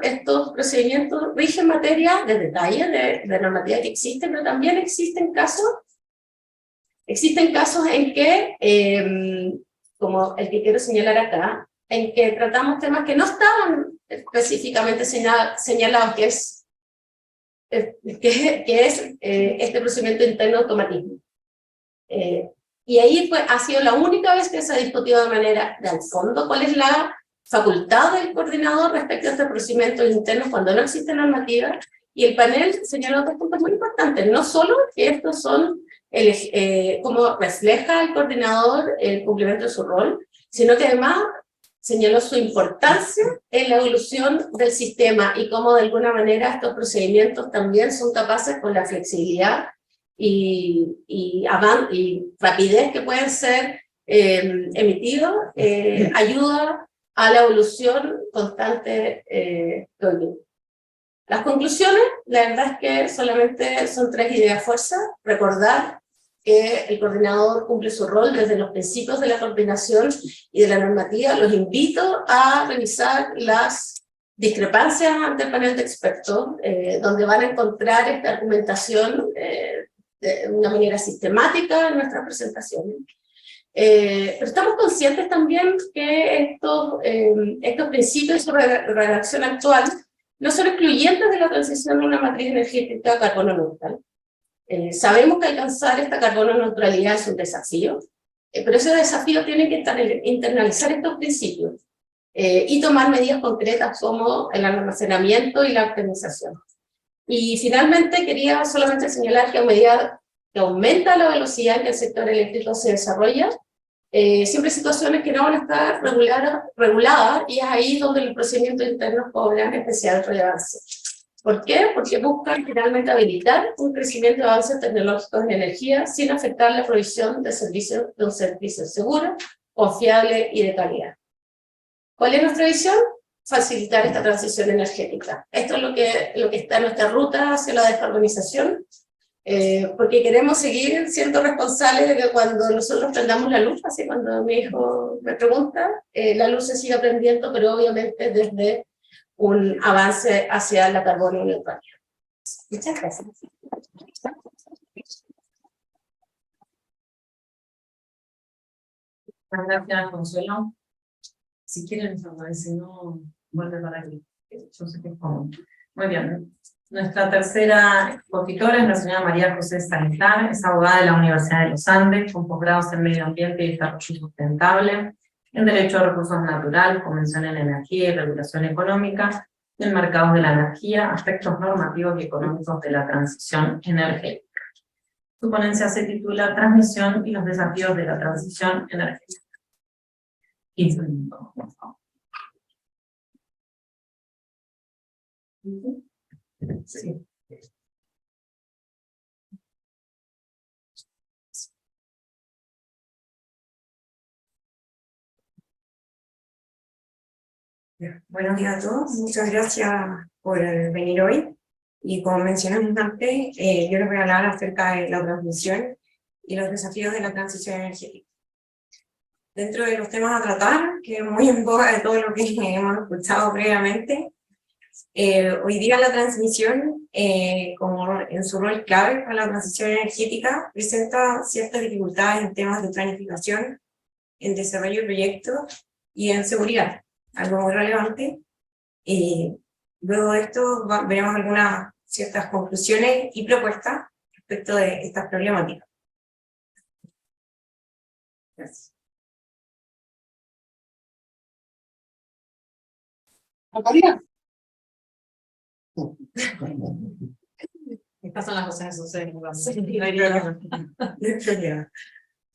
Speaker 3: estos procedimientos rigen materia de detalle, de normativa que existe, pero también existen casos en que, como el que quiero señalar acá, en que tratamos temas que no estaban específicamente señalados, que es este procedimiento interno de automatismo. Y ahí ha sido la única vez que se ha discutido de manera de al fondo cuál es la facultad del coordinador respecto a estos procedimientos internos cuando no existe normativa, y el panel señaló dos puntos muy importantes, no solo que estos son cómo refleja el coordinador el cumplimiento de su rol, sino que además señaló su importancia en la evolución del sistema y cómo de alguna manera estos procedimientos también son capaces con la flexibilidad y rapidez que pueden ser emitidos, ayuda a la evolución constante de hoy. Las conclusiones, la verdad es que solamente son 3 ideas fuerza. Recordar que el coordinador cumple su rol desde los principios de la coordinación y de la normativa. Los invito a revisar las discrepancias ante el panel de expertos, donde van a encontrar esta argumentación de una manera sistemática en nuestras presentaciones. Pero estamos conscientes también que estos principios sobre la redacción actual no son excluyentes de la transición a una matriz energética carbono neutral. Sabemos que alcanzar esta carbono neutralidad es un desafío, pero ese desafío tiene que internalizar estos principios y tomar medidas concretas como el almacenamiento y la optimización. Y finalmente quería solamente señalar que a medida que aumenta la velocidad en que el sector eléctrico se desarrolla, siempre hay situaciones que no van a estar reguladas, y es ahí donde los procedimientos internos cobran especial relevancia. ¿Por qué? Porque buscan finalmente habilitar un crecimiento de avances tecnológicos en energía sin afectar la provisión de un servicio seguro, confiable y de calidad. ¿Cuál es nuestra visión? Facilitar esta transición energética. Esto es lo que está en nuestra ruta hacia la descarbonización, porque queremos seguir siendo responsables de que cuando nosotros prendamos la luz, así cuando mi hijo me pregunta, la luz se siga prendiendo, pero obviamente desde un avance hacia la carbono neutralidad. Muchas gracias.
Speaker 1: Gracias, Consuelo. Si quieren, si no, vuelve para aquí. Yo sé que es común. Muy bien. Nuestra tercera expositora es la señora María José Salazar, es abogada de la Universidad de los Andes, con posgrados en Medio Ambiente y Desarrollo Sustentable, en Derecho a Recursos Naturales, Convención en Energía y Regulación Económica, en Mercados de la Energía, Aspectos Normativos y Económicos de la Transición Energética. Su ponencia se titula Transmisión y los desafíos de la transición energética. 15 minutos, por favor. Sí.
Speaker 4: Buenos días a todos, muchas gracias por venir hoy. Y como mencionamos antes, yo les voy a hablar acerca de la transmisión y los desafíos de la transición energética. Dentro de los temas a tratar, que es muy en boga de todo lo que hemos escuchado previamente, hoy día la transmisión, como en su rol clave para la transición energética, presenta ciertas dificultades en temas de planificación, en desarrollo de proyectos y en seguridad, algo muy relevante. Luego de esto veremos algunas ciertas conclusiones y propuestas respecto de estas problemáticas. Gracias.
Speaker 2: María.
Speaker 1: Estas son las cosas que suceden.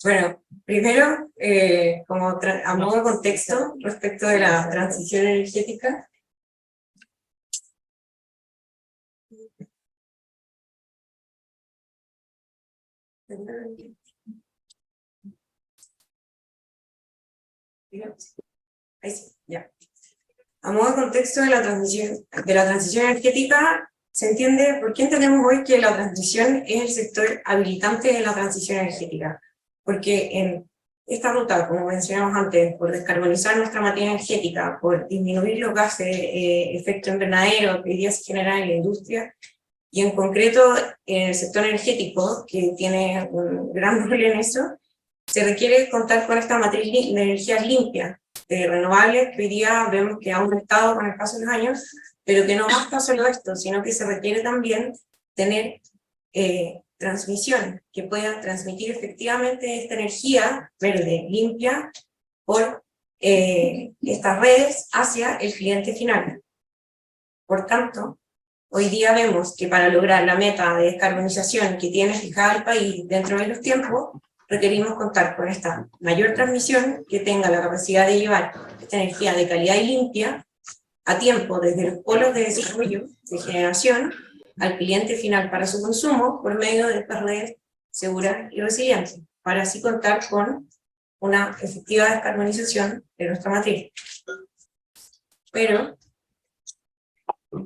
Speaker 4: Bueno, primero, como a modo de contexto respecto de la transición energética, ahí sí, ya. A modo de contexto de la transición energética, se entiende por qué entendemos hoy que la transición es el sector habilitante de la transición energética. Porque en esta ruta, como mencionamos antes, por descarbonizar nuestra materia energética, por disminuir los gases de efecto invernadero que hoy día se generan en la industria, y en concreto en el sector energético, que tiene un gran rol en eso, se requiere contar con esta matriz de energías limpias, de renovables, que hoy día vemos que ha aumentado con el paso de los años, pero que no basta solo esto, sino que se requiere también tener transmisión, que pueda transmitir efectivamente esta energía verde, limpia, por estas redes hacia el cliente final. Por tanto, hoy día vemos que para lograr la meta de descarbonización que tiene fijada el país dentro de los tiempos, requerimos contar con esta mayor transmisión que tenga la capacidad de llevar esta energía de calidad y limpia a tiempo desde los polos de desarrollo, de generación, al cliente final para su consumo por medio de estas redes seguras y resilientes, para así contar con una efectiva descarbonización de nuestra matriz. Pero,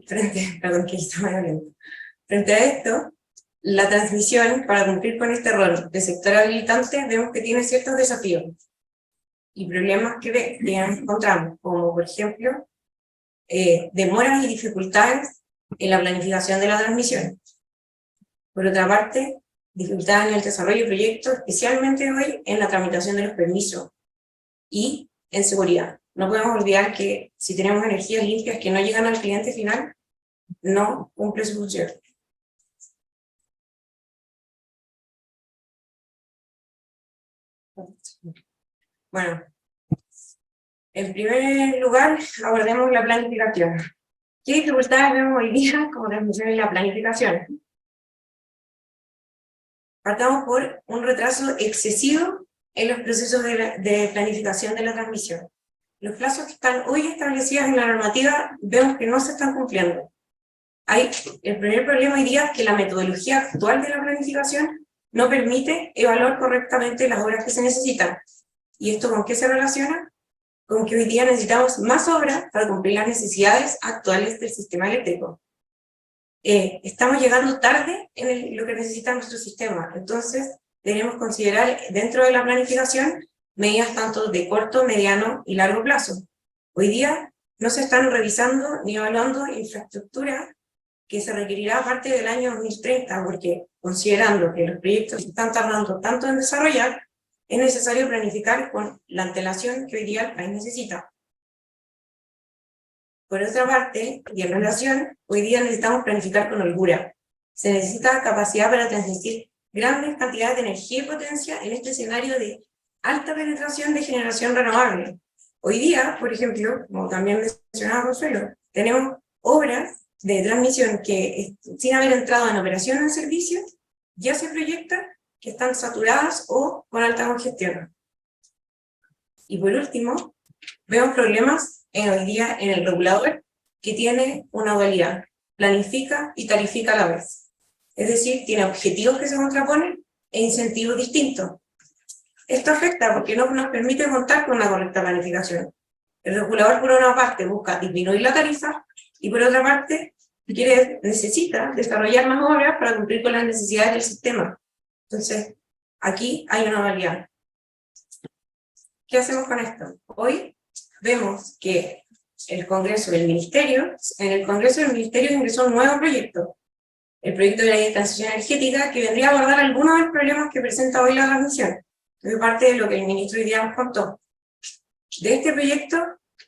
Speaker 4: frente a esto, la transmisión, para cumplir con este rol de sector habilitante, vemos que tiene ciertos desafíos y problemas que encontramos, como por ejemplo, demoras y dificultades en la planificación de la transmisión. Por otra parte, dificultades en el desarrollo de proyectos, especialmente hoy en la tramitación de los permisos y en seguridad. No podemos olvidar que si tenemos energías limpias que no llegan al cliente final, no cumple su función. Bueno, en primer lugar, abordemos la planificación. ¿Qué dificultades vemos hoy día como transmisión en la planificación? Partamos por un retraso excesivo en los procesos de planificación de la transmisión. Los plazos que están hoy establecidos en la normativa vemos que no se están cumpliendo. El primer problema hoy día es que la metodología actual de la planificación no permite evaluar correctamente las obras que se necesitan. ¿Y esto con qué se relaciona? Con que hoy día necesitamos más obras para cumplir las necesidades actuales del sistema eléctrico. Estamos llegando tarde en lo que necesita nuestro sistema, entonces debemos considerar dentro de la planificación medidas tanto de corto, mediano y largo plazo. Hoy día no se están revisando ni evaluando infraestructura que se requerirá a partir del año 2030, porque considerando que los proyectos se están tardando tanto en desarrollar, es necesario planificar con la antelación que hoy día el país necesita. Por otra parte, y en relación, hoy día necesitamos planificar con holgura. Se necesita capacidad para transmitir grandes cantidades de energía y potencia en este escenario de alta penetración de generación renovable. Hoy día, por ejemplo, como también mencionaba Consuelo, tenemos obras de transmisión que, sin haber entrado en operación o en servicio, ya se proyecta que están saturadas o con alta congestión. Y por último, vemos problemas hoy día en el regulador, que tiene una dualidad: planifica y tarifica a la vez. Es decir, tiene objetivos que se contraponen e incentivos distintos. Esto afecta porque no nos permite contar con una correcta planificación. El regulador, por una parte, busca disminuir la tarifa, y por otra parte, necesita desarrollar más obras para cumplir con las necesidades del sistema. Entonces, aquí hay una dualidad. ¿Qué hacemos con esto? Hoy vemos que en el Congreso del Ministerio ingresó un nuevo proyecto, el proyecto de la ley de transición energética, que vendría a abordar algunos de los problemas que presenta hoy la transmisión, que es parte de lo que el ministro hoy día nos contó. De este proyecto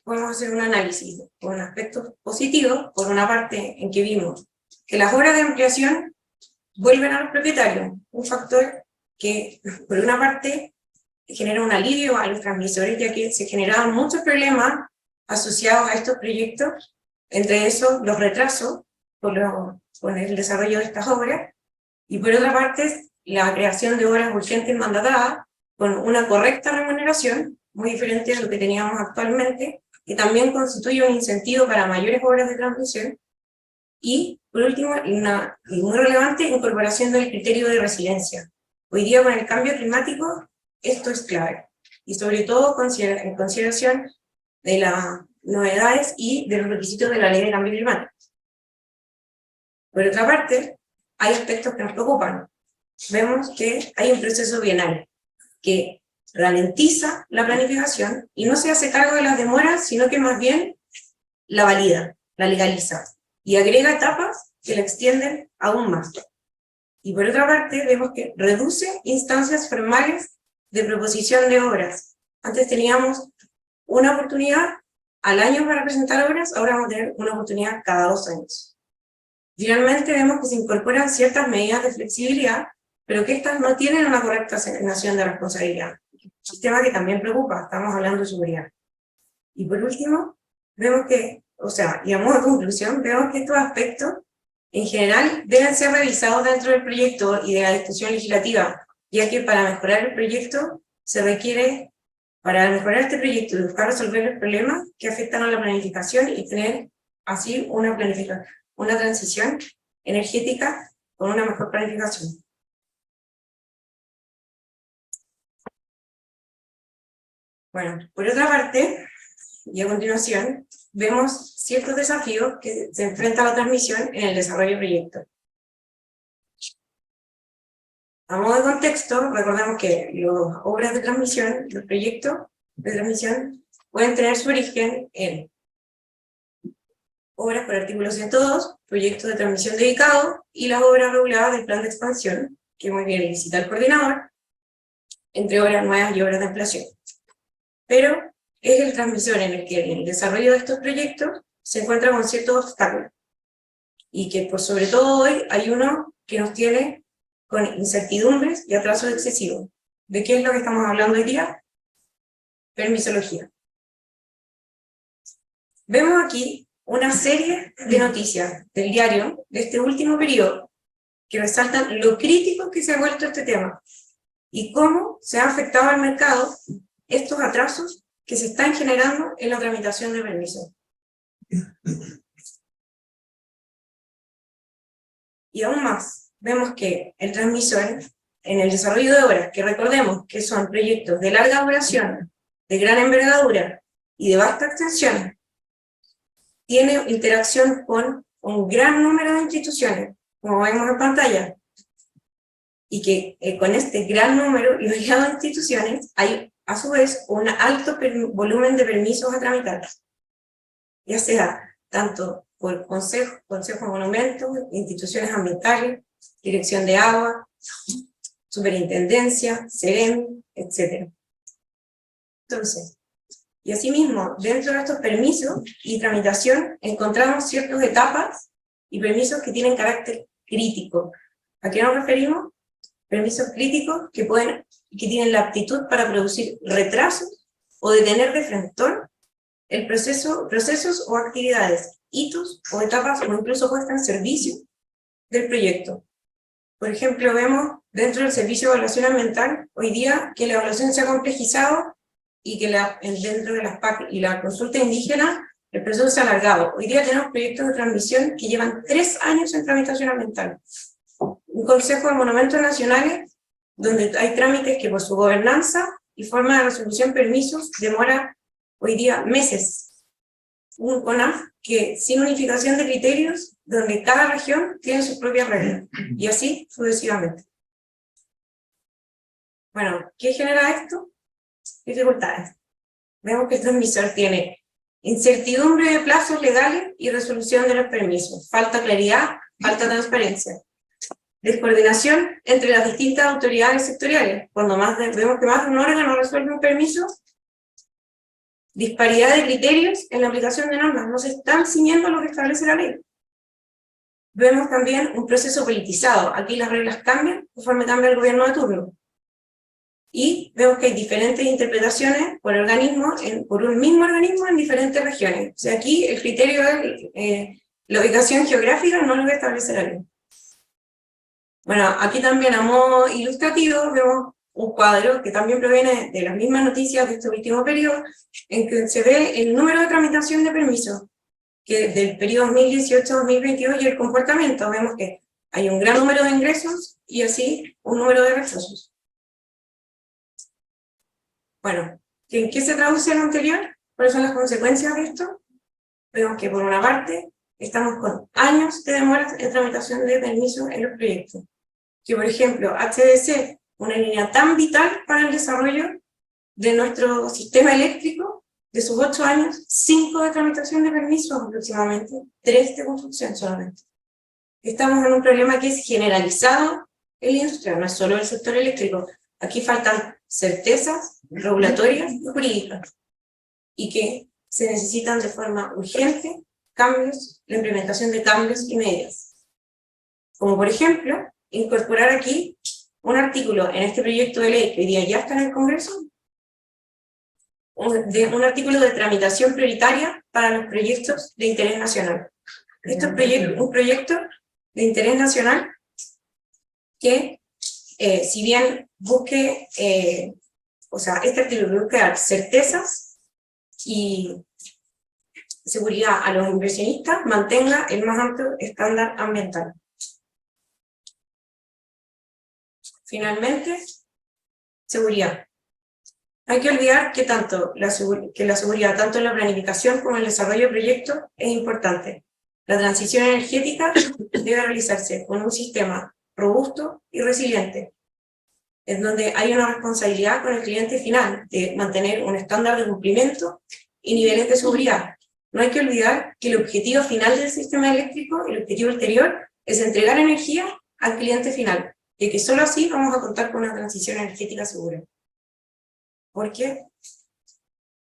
Speaker 4: podemos hacer un análisis con aspectos positivos, por una parte en que vimos que las obras de ampliación vuelven a los propietarios, un factor que por una parte genera un alivio a los transmisores, ya que se generaban muchos problemas asociados a estos proyectos, entre esos los retrasos con el desarrollo de estas obras, y por otra parte la creación de obras urgentes mandatadas con una correcta remuneración, muy diferente a lo que teníamos actualmente, que también constituye un incentivo para mayores obras de transmisión, y por último, y muy relevante, incorporación del criterio de resiliencia. Hoy día con el cambio climático esto es clave, y sobre todo en consideración de las novedades y de los requisitos de la ley de cambio climático. Por otra parte, hay aspectos que nos preocupan. Vemos que hay un proceso bienal que ralentiza la planificación y no se hace cargo de las demoras, sino que más bien la valida, la legaliza, y agrega etapas que la extienden aún más. Y por otra parte, vemos que reduce instancias formales de proposición de obras. Antes teníamos una oportunidad al año para presentar obras, ahora vamos a tener una oportunidad cada 2 años. Finalmente vemos que se incorporan ciertas medidas de flexibilidad, pero que estas no tienen una correcta asignación de responsabilidad. Sistema que también preocupa, estamos hablando de seguridad. Y por último, vemos que, y a modo de conclusión, vemos que estos aspectos en general deben ser revisados dentro del proyecto y de la discusión legislativa, ya que para mejorar el proyecto se requiere, para mejorar este proyecto y buscar resolver los problemas que afectan a la planificación y tener así una transición energética con una mejor planificación. Bueno, por otra parte, y a continuación, vemos ciertos desafíos que se enfrenta la transmisión en el desarrollo del proyecto. A modo de contexto, recordemos que las obras de transmisión, los proyectos de transmisión, pueden tener su origen en obras por artículo 102, proyectos de transmisión dedicados, y las obras reguladas del plan de expansión, que muy bien licita el coordinador, entre obras nuevas y obras de ampliación. Pero es el transmisor en el que en el desarrollo de estos proyectos se encuentra con ciertos obstáculos, y que por sobre todo hoy hay uno que nos tiene con incertidumbres y atrasos excesivos. ¿De qué es lo que estamos hablando hoy día? Permisología. Vemos aquí una serie de noticias del diario de este último periodo que resaltan lo crítico que se ha vuelto este tema y cómo se ha afectado al mercado estos atrasos que se están generando en la tramitación de permisos. Y aún más, vemos que el transmisor, en el desarrollo de obras, que recordemos que son proyectos de larga duración, de gran envergadura y de vasta extensión, tiene interacción con un gran número de instituciones, como vemos en pantalla, y que con este gran número y variado de instituciones hay a su vez un alto volumen de permisos a tramitar, ya sea tanto por consejo de monumentos, instituciones ambientales, dirección de agua, superintendencia, SEREM, etc. Entonces, y asimismo, dentro de estos permisos y tramitación encontramos ciertas etapas y permisos que tienen carácter crítico. ¿A qué nos referimos? Permisos críticos que tienen la aptitud para producir retrasos o detener de frentón el procesos o actividades, hitos o etapas o incluso puesta en servicio del proyecto. Por ejemplo, vemos dentro del servicio de evaluación ambiental hoy día que la evaluación se ha complejizado y que dentro de las PAC y la consulta indígena el proceso se ha alargado. Hoy día tenemos proyectos de transmisión que llevan 3 años en tramitación ambiental. Un consejo de monumentos nacionales donde hay trámites que por su gobernanza y forma de resolución permisos demora hoy día meses. Un CONAF que sin unificación de criterios, donde cada región tiene sus propias reglas, y así sucesivamente. Bueno, ¿qué genera esto? Dificultades. Vemos que el transmisor tiene incertidumbre de plazos legales y resolución de los permisos, falta claridad, falta transparencia, descoordinación entre las distintas autoridades sectoriales, cuando vemos que más de un órgano resuelve un permiso, disparidad de criterios en la aplicación de normas, no se están ciñendo lo que establece la ley. Vemos también un proceso politizado, aquí las reglas cambian conforme cambia el gobierno de turno. Y vemos que hay diferentes interpretaciones por un mismo organismo en diferentes regiones. O sea, aquí el criterio de la ubicación geográfica no es lo que establece la ley. Bueno, aquí también a modo ilustrativo vemos un cuadro que también proviene de las mismas noticias de este último periodo, en que se ve el número de tramitación de permisos, que del periodo 2018-2022 y el comportamiento. Vemos que hay un gran número de ingresos y así un número de retrasos. Bueno, ¿en qué se traduce lo anterior? ¿Cuáles son las consecuencias de esto? Vemos que por una parte estamos con años de demoras en tramitación de permisos en los proyectos. Que por ejemplo, HDC, una línea tan vital para el desarrollo de nuestro sistema eléctrico, de sus 8 años, 5 de tramitación de permisos aproximadamente, 3 de construcción solamente. Estamos en un problema que es generalizado en la industria, no es solo el sector eléctrico. Aquí faltan certezas regulatorias y jurídicas, y que se necesitan de forma urgente cambios, la implementación de cambios y medidas. Como por ejemplo, incorporar aquí un artículo en este proyecto de ley que hoy día ya está en el Congreso, un artículo de tramitación prioritaria para los proyectos de interés nacional. Esto es un proyecto de interés nacional que, si bien busque, este artículo busca dar certezas y seguridad a los inversionistas, mantenga el más alto estándar ambiental. Finalmente, seguridad. Hay que olvidar que la seguridad, tanto en la planificación como en el desarrollo de proyectos, es importante. La transición energética debe realizarse con un sistema robusto y resiliente, en donde hay una responsabilidad con el cliente final de mantener un estándar de cumplimiento y niveles de seguridad. No hay que olvidar que el objetivo final del sistema eléctrico, el objetivo ulterior, es entregar energía al cliente final. de que solo así vamos a contar con una transición energética segura. Porque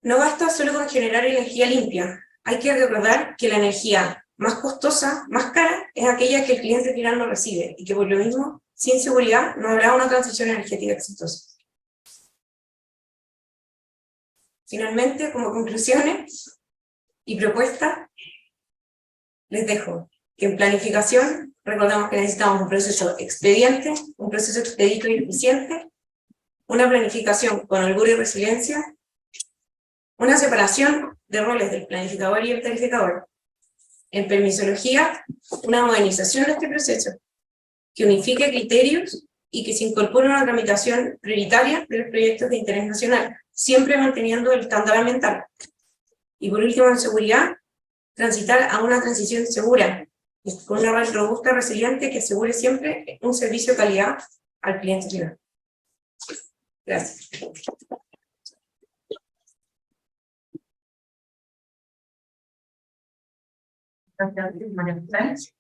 Speaker 4: no basta solo con generar energía limpia, hay que recordar que la energía más costosa, más cara, es aquella que el cliente final no recibe, y que por lo mismo, sin seguridad, no habrá una transición energética exitosa. Finalmente, como conclusiones y propuestas, les dejo que en planificación recordamos que necesitamos un proceso expediente, un proceso expedito y eficiente, una planificación con holgura y resiliencia, una separación de roles del planificador y el tarificador. En permisología, una modernización de este proceso, que unifique criterios y que se incorpore una tramitación prioritaria de los proyectos de interés nacional, siempre manteniendo el estándar ambiental. Y por último, en seguridad, transitar a una transición segura, con una red robusta, resiliente, que asegure siempre un servicio de calidad al cliente final. Gracias.
Speaker 1: Gracias, María José.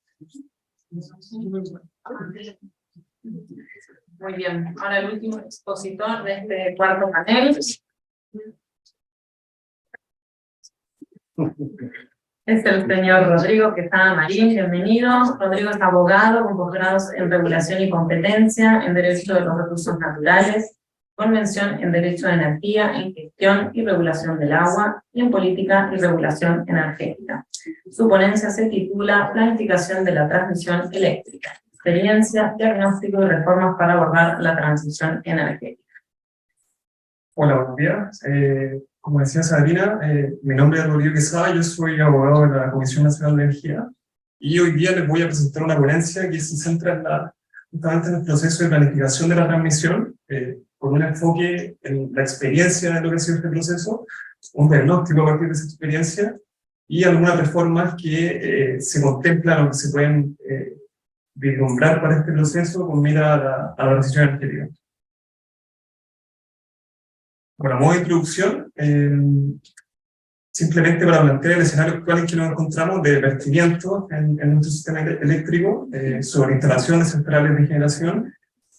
Speaker 1: Muy bien, ahora el último expositor de este cuarto panel. Es el señor Rodrigo Quesada Marín, bienvenido. Rodrigo es abogado con posgrados en Regulación y Competencia, en Derecho de los Recursos Naturales, con mención en Derecho de Energía, en Gestión y Regulación del Agua, y en Política y Regulación Energética. Su ponencia se titula Planificación de la Transmisión Eléctrica, experiencia, diagnóstico y reformas para abordar la transición energética.
Speaker 5: Hola, buenos días. Como decía Sabrina, mi nombre es Rodrigo Quesada, yo soy abogado de la Comisión Nacional de Energía, y hoy día les voy a presentar una ponencia que se centra justamente en el proceso de planificación de la transmisión, con un enfoque en la experiencia de lo que ha sido este proceso, un diagnóstico a partir de esa experiencia, y algunas reformas que se contemplan o que se pueden vislumbrar para este proceso con mira a la transición energética. Bueno, a modo de introducción, simplemente para plantear el escenario actual en que nos encontramos de vertimiento en nuestro sistema eléctrico, sobre instalaciones centrales de generación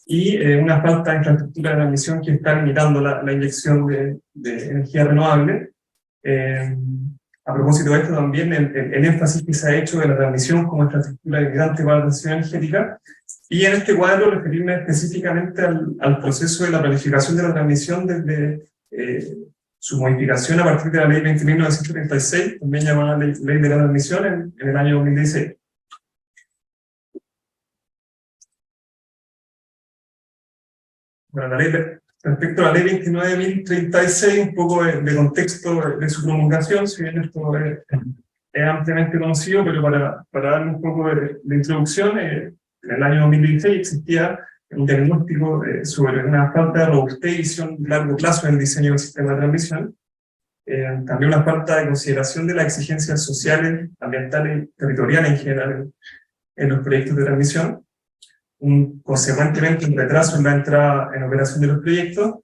Speaker 5: y una falta de infraestructura de transmisión que está limitando la inyección de energía renovable. A propósito de esto también, el énfasis que se ha hecho de la transmisión como infraestructura limitante para la transición energética, y en este cuadro referirme específicamente al proceso de la planificación de la transmisión desde su modificación a partir de la ley 20.936, también llamada ley de la transmisión, en el año 2016. Bueno, respecto a la ley 29.036, un poco de contexto de su promulgación, si bien esto es ampliamente conocido, pero para darle un poco de introducción, en el año 2016 existía un diagnóstico sobre una falta de robustez y visión a largo plazo en el diseño del sistema de transmisión, también una falta de consideración de las exigencias sociales, ambientales y territoriales en general en los proyectos de transmisión, consecuentemente un retraso en la entrada en operación de los proyectos,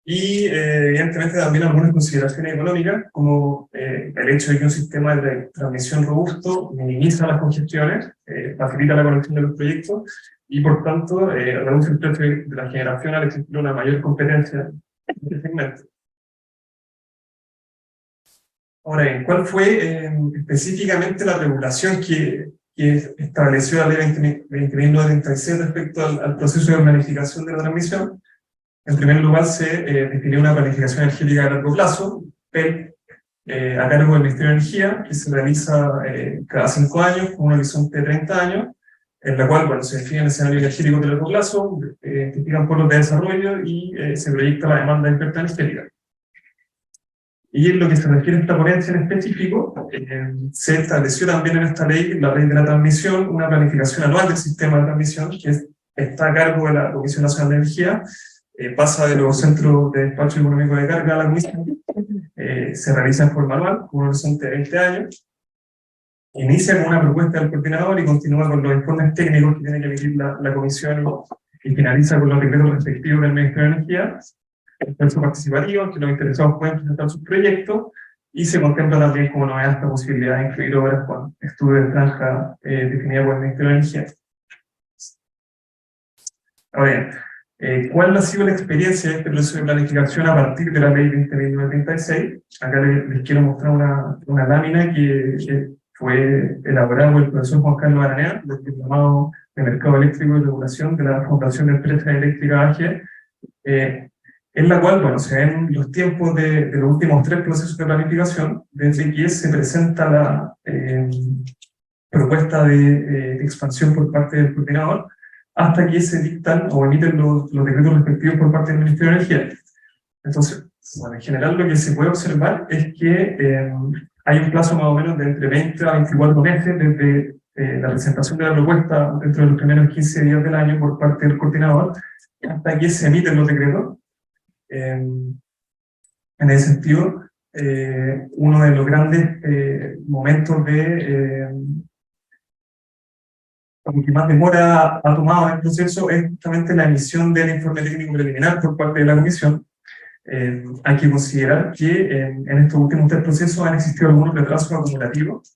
Speaker 5: y evidentemente también algunas consideraciones económicas, como el hecho de que un sistema de transmisión robusto minimiza las congestiones, facilita la conexión de los proyectos, y por tanto reduce el precio de la generación al existir una mayor competencia en este segmento. Ahora bien, ¿cuál fue específicamente la regulación que estableció la ley 20.936 respecto al proceso de planificación de la transmisión? En primer lugar, se definió una planificación energética a largo plazo, PEL, a cargo del Ministerio de Energía, que se realiza cada 5 años, con un horizonte de 30 años, en la cual, bueno, se define el escenario energético de largo plazo, identifican polos de desarrollo y se proyecta la demanda de oferta energética. Y en lo que se refiere a esta ponencia en específico, se estableció también en esta ley, la ley de la transmisión, una planificación anual del sistema de transmisión, que está a cargo de la Comisión Nacional de Energía, pasa de los centros de despacho económico de carga a la Comisión, se realiza en forma anual, con un horizonte de 20 años, inicia con una propuesta del coordinador y continúa con los informes técnicos que tiene que emitir la Comisión, y finaliza con los decretos respectivos del Ministerio de Energía, el proceso participativo, en que los interesados pueden presentar sus proyectos, y se contempla también como novedad esta posibilidad de incluir obras con estudio de franja definida por el Ministerio de Energía. Ahora bien, ¿cuál ha sido la experiencia de este proceso de planificación a partir de la ley 20.936? Acá les quiero mostrar una lámina que fue elaborada por el profesor Juan Carlos Aranea, del Diplomado de Mercado Eléctrico y Regulación de la Fundación de Empresas Eléctricas AG, en la cual, bueno, se ven los tiempos de los últimos 3 procesos de planificación, desde que se presenta la propuesta de expansión por parte del coordinador, hasta que se dictan o emiten los decretos respectivos por parte del Ministerio de Energía. Entonces, bueno, en general lo que se puede observar es que hay un plazo más o menos de entre 20 a 24 meses desde la presentación de la propuesta dentro de los primeros 15 días del año por parte del coordinador, hasta que se emiten los decretos. En ese sentido, uno de los grandes momentos que más demora ha tomado el proceso es justamente la emisión del informe técnico preliminar por parte de la Comisión. Hay que considerar que en estos últimos 3 procesos han existido algunos retrasos acumulativos,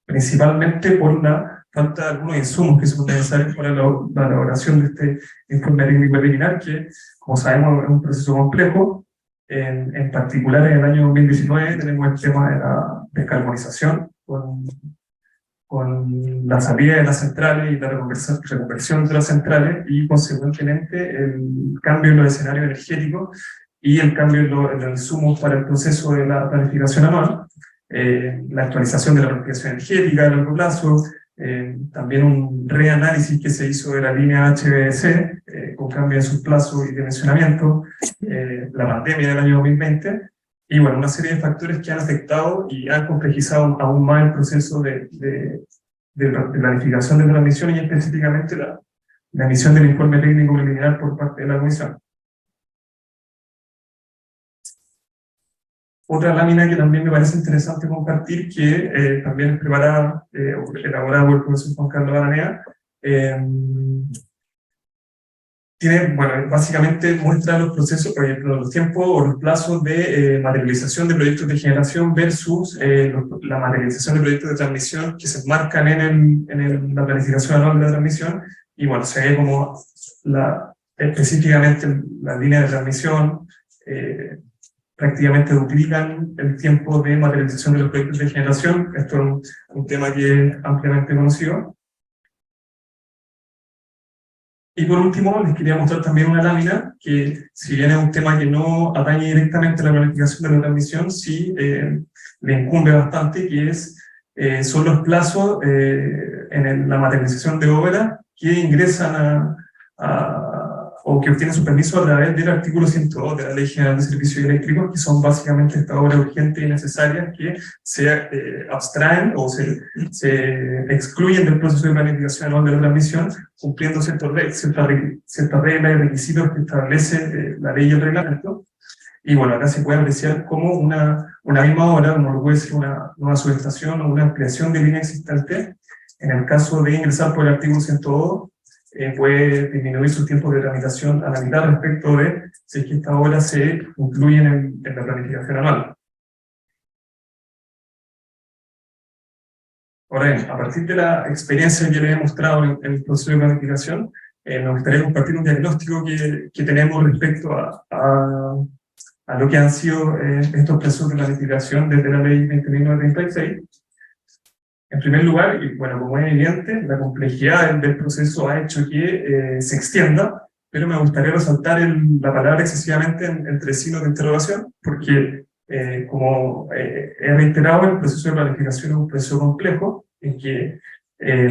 Speaker 5: principalmente por la falta de algunos insumos que son necesarios para la elaboración de este informe técnico preliminar, que, como sabemos, es un proceso complejo. En particular, en el año 2019 tenemos el tema de la descarbonización, con la salida de las centrales y la reconversión de las centrales, y consecuentemente el cambio en los escenarios energéticos y el cambio en los insumos para el proceso de la planificación anual, la actualización de la planificación energética a largo plazo, también un reanálisis que se hizo de la línea HVDC, con cambio en sus plazos y dimensionamiento, la pandemia del año 2020, y bueno, una serie de factores que han afectado y han complejizado aún más el proceso de planificación de transmisión, y específicamente la emisión del informe técnico preliminar por parte de la Comisión. Otra lámina que también me parece interesante compartir, que también es preparada, elaborada por el profesor Juan Carlos Aranea, tiene, bueno, básicamente muestra los procesos, los tiempos o los plazos de materialización de proyectos de generación versus la materialización de proyectos de transmisión que se enmarcan en la planificación anual de la transmisión. Y bueno, se ve como específicamente la línea de transmisión prácticamente duplican el tiempo de materialización de los proyectos de generación. Esto es un tema que es ampliamente conocido. Y por último, les quería mostrar también una lámina que, si bien es un tema que no atañe directamente a la planificación de la transmisión, sí le incumbe bastante, que son los plazos en la materialización de obra que ingresan o que obtienen su permiso a través del artículo 102 de la Ley General de Servicios Eléctricos, que son básicamente estas obras urgentes y necesarias que se abstraen o se excluyen del proceso de planificación anual de la transmisión, cumpliendo ciertas reglas y requisitos que establece la ley y el reglamento. Y bueno, acá se puede apreciar como una misma obra, como lo puede ser una nueva subestación o una ampliación de línea existente, en el caso de ingresar por el artículo 102, puede disminuir sus tiempos de tramitación a la mitad respecto de si es que estas obras se incluyen en la planificación anual. Ahora bien, a partir de la experiencia que les he mostrado en el proceso de planificación, me gustaría compartir un diagnóstico que tenemos respecto a lo que han sido estos procesos de planificación desde la ley 20.936. En primer lugar, y bueno, como es evidente, la complejidad del proceso ha hecho que se extienda, pero me gustaría resaltar la palabra excesivamente entre signos de interrogación, porque como he reiterado, el proceso de planificación es un proceso complejo, en que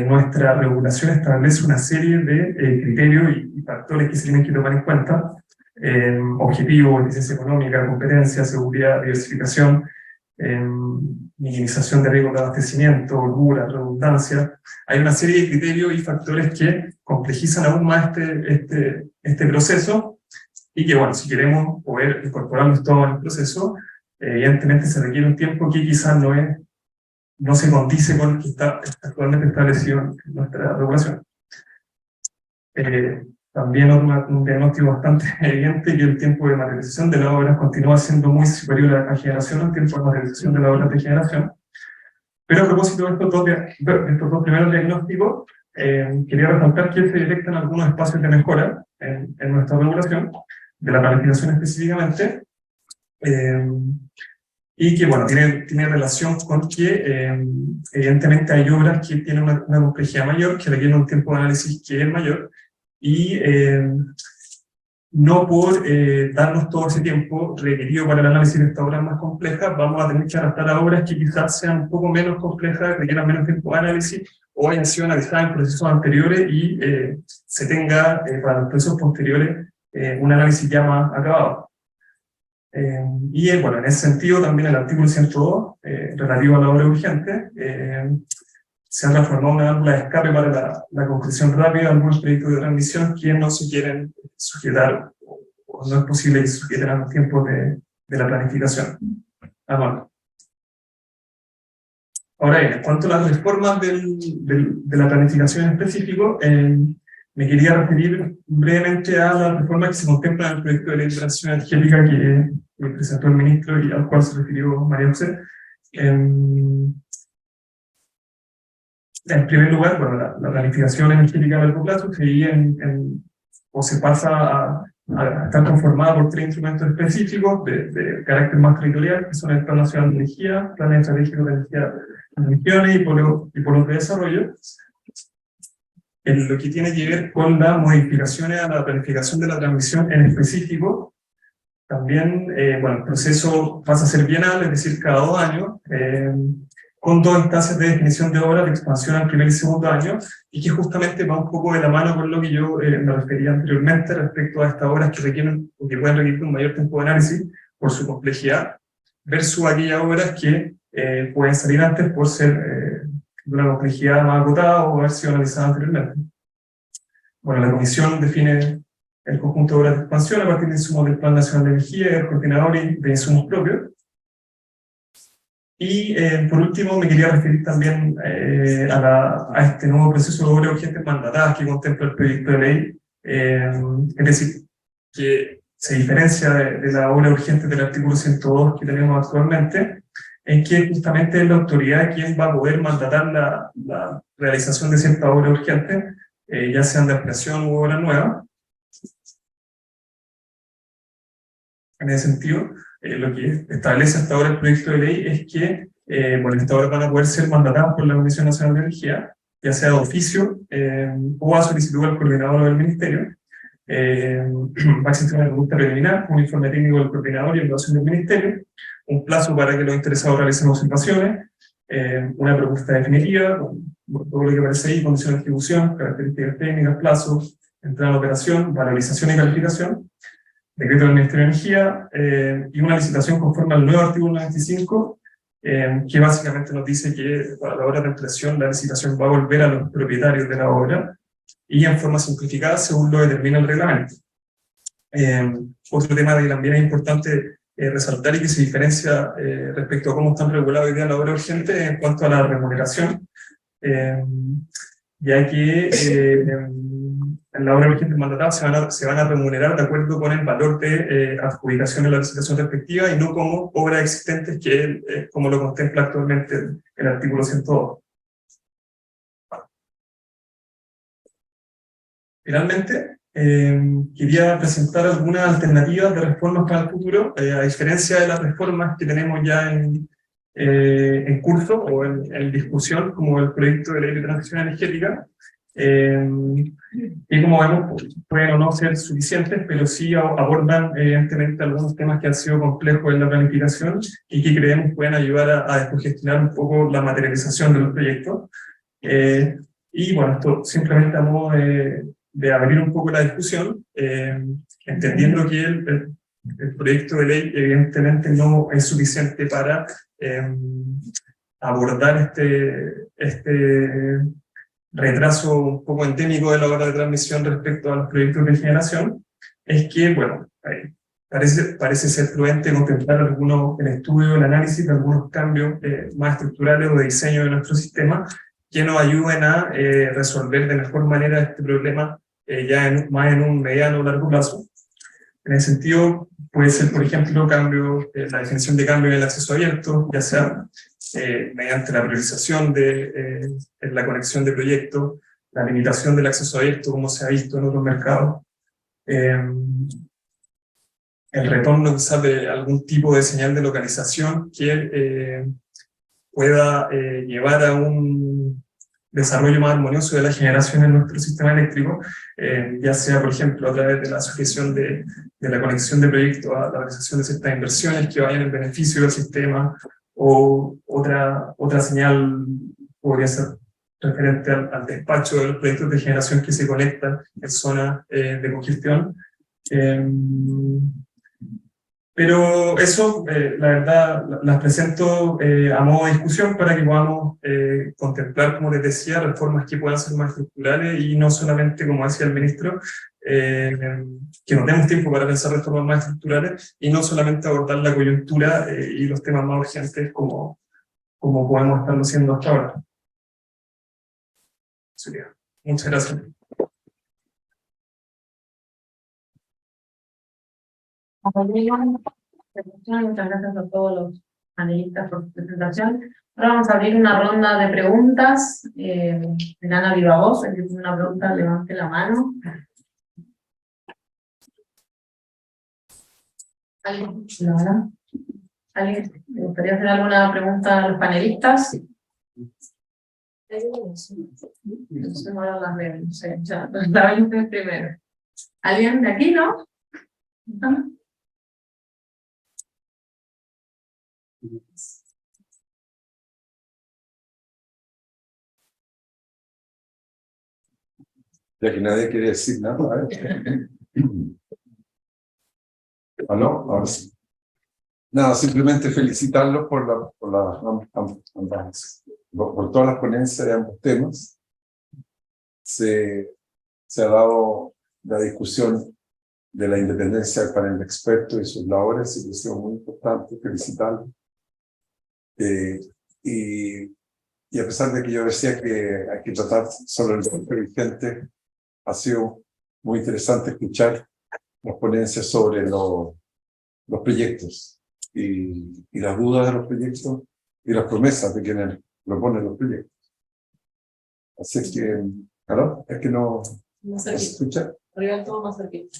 Speaker 5: nuestra regulación establece una serie de criterios y factores que se tienen que tomar en cuenta, objetivos, eficiencia económica, competencia, seguridad, diversificación, minimización de riesgos de abastecimiento, holgura, redundancia. Hay una serie de criterios y factores que complejizan aún más este proceso, y que, bueno, si queremos poder incorporarlos todos en el proceso, evidentemente se requiere un tiempo que quizás no se condice con lo que está actualmente establecido en nuestra regulación. También un diagnóstico bastante evidente, que el tiempo de materialización de las obras continúa siendo muy superior a la generación, al tiempo de materialización de las obras de generación. Pero a propósito de estos dos primeros diagnósticos, quería resaltar que se detectan algunos espacios de mejora en nuestra regulación, de la planificación específicamente, y que, bueno, tiene relación con que, evidentemente, hay obras que tienen una complejidad mayor, que requieren un tiempo de análisis que es mayor, y no por darnos todo ese tiempo requerido para el análisis de estas obras más complejas, vamos a tener que adaptar a obras que quizás sean un poco menos complejas, requieran menos tiempo de análisis, o hayan sido analizadas en procesos anteriores y se tenga para los procesos posteriores un análisis ya más acabado. Y bueno, en ese sentido también el artículo 102, relativo a la obra urgente, se ha transformado en una válvula de escape para la conclusión rápida de algunos proyectos de transmisión que no se quieren sujetar, o no es posible que se sujeten a los tiempos de la planificación anual. Ahora bien, en cuanto a las reformas de la planificación en específico, me quería referir brevemente a la reforma que se contempla en el proyecto de ley de transición energética que presentó el ministro y al cual se refirió María José. En primer lugar, bueno, la planificación energética a largo plazo se divide o se pasa a estar conformada por 3 instrumentos específicos de carácter más territorial, que son el Plan Nacional de Energía, Plan Estratégico de Energía de Regiones y Polos de Desarrollo. En lo que tiene que ver con las modificaciones a la planificación de la transmisión en específico, también, bueno, el proceso pasa a ser bienal, es decir, cada 2 años, con 2 instancias de definición de obras de expansión al primer y segundo año, y que justamente va un poco de la mano con lo que yo me refería anteriormente respecto a estas obras que requieren, o que pueden requerir un mayor tiempo de análisis por su complejidad, versus aquellas obras que pueden salir antes por ser de una complejidad más acotada o haber sido analizadas anteriormente. Bueno, la Comisión define el conjunto de obras de expansión a partir de insumos del Plan Nacional de Energía y del coordinador y de insumos propios. Y por último me quería referir también a este nuevo proceso de obras urgentes mandatadas que contempla el proyecto de ley, es decir, que se diferencia de la obra urgente del artículo 102 que tenemos actualmente, en que justamente es la autoridad quien va a poder mandatar la realización de cierta obra urgente, ya sean de ampliación u obra nueva. En ese sentido, lo que establece hasta ahora el proyecto de ley es que bueno, estas obras van a poder ser mandatadas por la Comisión Nacional de Energía, ya sea de oficio o a solicitud del coordinador o del ministerio. Va a existir una pregunta preliminar, un informe técnico del coordinador y evaluación del ministerio, un plazo para que los interesados realicen observaciones, una propuesta definitiva, todo lo que aparece ahí, condiciones de ejecución, características técnicas, plazos, entrada en operación, valorización y calificación, decreto del Ministerio de Energía, y una licitación conforme al nuevo artículo 95, que básicamente nos dice que para la obra de ampliación la licitación va a volver a los propietarios de la obra, y en forma simplificada según lo determina el reglamento. Otro tema que también es importante resaltar y que se diferencia respecto a cómo están reguladas hoy día la obra urgente en cuanto a la remuneración, ya que en la obra urgente mandatada se van a remunerar de acuerdo con el valor de adjudicación de la licitación respectiva y no como obras existentes, que es como lo contempla actualmente el artículo 102. Finalmente, quería presentar algunas alternativas de reformas para el futuro, a diferencia de las reformas que tenemos ya en curso o en discusión, como el proyecto de ley de transición energética, y como vemos, pueden o no ser suficientes, pero sí abordan evidentemente algunos temas que han sido complejos en la planificación y que creemos pueden ayudar a descongestionar un poco la materialización de los proyectos. Y bueno, esto simplemente a modo de abrir un poco la discusión, entendiendo que el proyecto de ley evidentemente no es suficiente para abordar este retraso un poco endémico de la obra de transmisión respecto a los proyectos de generación, es que, bueno, parece ser prudente contemplar el estudio, el análisis de algunos cambios más estructurales o de diseño de nuestro sistema que nos ayuden a resolver de mejor manera este problema más en un mediano o largo plazo. En ese sentido, puede ser, por ejemplo, la definición de cambio en el acceso abierto, ya sea mediante la priorización de la conexión de proyectos, la limitación del acceso abierto, como se ha visto en otros mercados, el retorno quizás de algún tipo de señal de localización que pueda llevar a un desarrollo más armonioso de la generación en nuestro sistema eléctrico, ya sea, por ejemplo, a través de la sujeción de la conexión de proyectos a la realización de ciertas inversiones que vayan en beneficio del sistema, o otra señal podría ser referente al despacho de los proyectos de generación que se conectan en zona de congestión. Pero eso, la verdad, las presento a modo de discusión para que podamos contemplar, como les decía, reformas que puedan ser más estructurales y no solamente, como decía el ministro, que nos demos tiempo para pensar reformas más estructurales y no solamente abordar la coyuntura y los temas más urgentes como podemos estarlo haciendo hasta ahora. Muchas gracias.
Speaker 1: Muchas gracias a todos los panelistas por su presentación. Ahora vamos a abrir una ronda de preguntas. Ana viva voz, el que tiene una pregunta, levante la mano. ¿Alguien? ¿Alguien? ¿Le gustaría hacer alguna pregunta a los panelistas? No sé, ahora las veo, no sé, ya, la ven ustedes primero. ¿Alguien de aquí, no? ¿No?
Speaker 6: Ya que nadie quiere decir nada, a ver. ¿Ah, no? Ahora sí. Nada, simplemente felicitarlos por todas las ponencias de ambos temas. Se ha dado la discusión de la independencia del panel de expertos y sus labores, y que ha sido muy importante, felicitarlos. Y a pesar de que yo decía que hay que tratar sobre el derecho vigente, ha sido muy interesante escuchar las ponencias sobre los proyectos y las dudas de los proyectos y las promesas de quienes proponen los proyectos. Así es que, ¿claro? Es que no se escucha.
Speaker 3: Arriba todo más cerquita.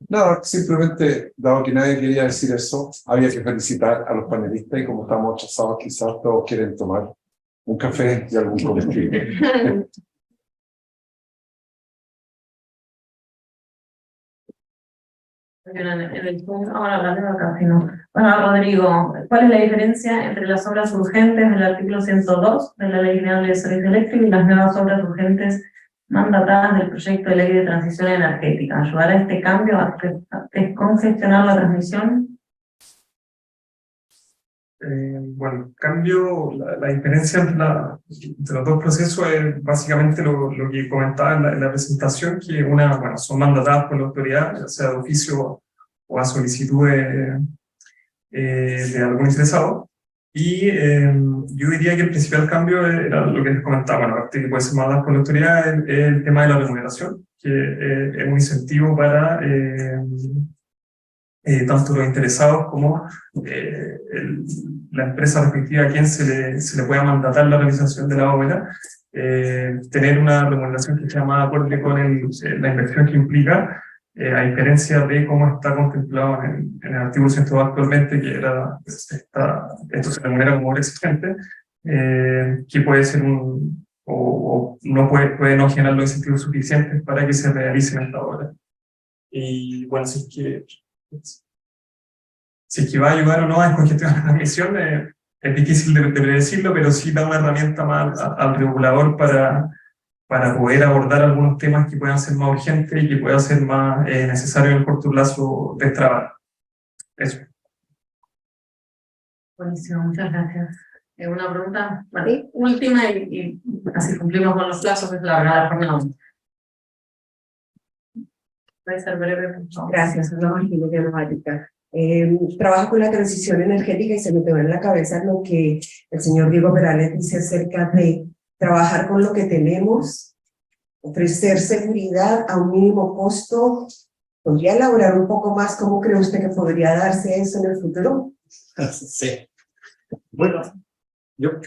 Speaker 6: No, simplemente, dado que nadie quería decir eso, había que felicitar a los panelistas y como estamos atrasados, quizás todos quieren tomar un café y algún comestible.
Speaker 1: Ahora hablando de café, no. Bueno, Rodrigo, ¿cuál es la diferencia entre las obras urgentes del artículo 102 de la Ley General de Servicio Eléctrico y las nuevas obras urgentes mandatadas del proyecto de ley de transición energética? ¿Ayudará este cambio a descongestionar la transmisión?
Speaker 5: Bueno, cambio, la diferencia entre los dos procesos es básicamente lo que comentaba en la presentación, que bueno, son mandatadas por la autoridad, ya sea de oficio o a solicitud de algún interesado. Y yo diría que el principal cambio era lo que les comentaba, bueno, aparte que puede ser mandada por la autoridad, es el tema de la remuneración, que es un incentivo para tanto los interesados como la empresa respectiva a quien se le pueda mandatar la realización de la obra, tener una remuneración que esté más acorde con la inversión que implica, a diferencia de cómo está contemplado en el artículo 102 actualmente, que esto se remunera como obra exigente, que puede ser o no puede no generar los incentivos suficientes para que se realicen esta obra. Y bueno, si es que va a ayudar o no a descongestionar la transmisión, es difícil de predecirlo, pero sí da una herramienta más al regulador para poder abordar algunos temas que puedan ser más urgentes y que puedan ser más necesarios en el corto plazo de trabajo. Eso.
Speaker 1: Buenísimo, muchas gracias. Una pregunta, bueno, ¿sí? Última y así cumplimos con los plazos, es la verdad, jornada. Puede ser breve, por favor.
Speaker 7: Gracias, no imagino que nos va a ayudar. Trabajo con la transición energética y se me quedó en la cabeza lo que el señor Diego Perales dice acerca de trabajar con lo que tenemos, ofrecer seguridad a un mínimo costo. ¿Podría elaborar un poco más cómo cree usted que podría darse eso en el futuro?
Speaker 2: Sí. Bueno, yo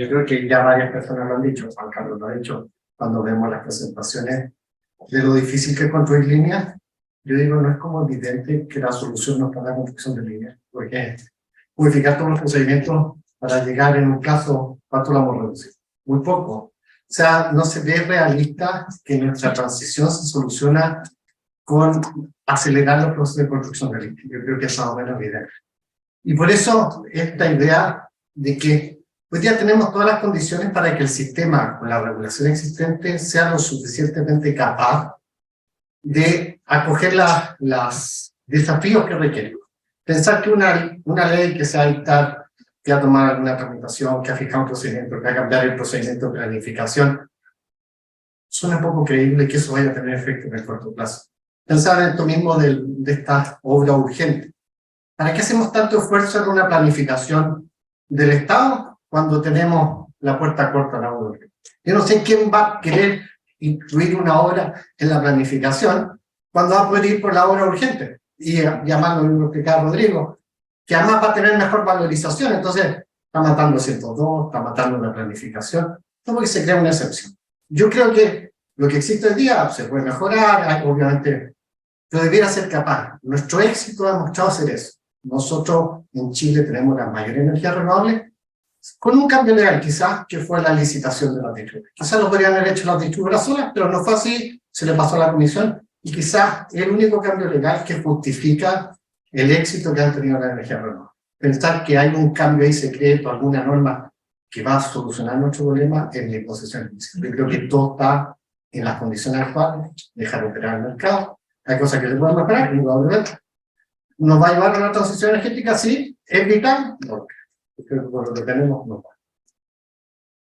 Speaker 2: Yo creo que ya varias personas lo han dicho, Juan Carlos lo ha dicho, cuando vemos las presentaciones de lo difícil que es construir líneas. Yo digo, no es como evidente que la solución no está en la construcción de líneas, porque modificar todos los procedimientos para llegar en un plazo, ¿cuánto lo hemos reducido? Muy poco. O sea, no se ve realista que nuestra transición se soluciona con acelerar los procesos de construcción de líneas. Yo creo que es más o menos evidente. Y por eso esta idea de que hoy día tenemos todas las condiciones para que el sistema, con la regulación existente, sea lo suficientemente capaz de acoger los desafíos que requerimos. Pensar que una ley que se va a dictar, que va a tomar alguna tramitación, que ha fijado un procedimiento, que va a cambiar el procedimiento de planificación, suena poco creíble que eso vaya a tener efecto en el corto plazo. Pensar en esto mismo de esta obra urgente. ¿Para qué hacemos tanto esfuerzo en una planificación del Estado cuando tenemos la puerta corta a la obra urgente? Yo no sé quién va a querer incluir una obra en la planificación cuando va a poder ir por la obra urgente. Y llamando lo que explicaba Rodrigo, que además va a tener mejor valorización, entonces está matando 102, está matando la planificación, como que se crea una excepción. Yo creo que lo que existe hoy día se puede mejorar, obviamente, pero debiera ser capaz. Nuestro éxito ha demostrado ser eso. Nosotros en Chile tenemos la mayor energía renovable, con un cambio legal quizás, que fue la licitación de las distribuidoras. Quizás lo podrían haber hecho las distribuidoras solas, pero no fue así, se le pasó a la comisión, y quizás es el único cambio legal que justifica el éxito que han tenido las energías renovables. Pensar que hay un cambio ahí secreto, alguna norma que va a solucionar nuestro problema es la imposición inicial. Yo creo que todo está en las condiciones actuales, dejar operar el mercado, hay cosas que se pueden mejorar, ¿nos va a llevar a una transición energética? Sí, es vital, no. Creo que por lo que tenemos, no.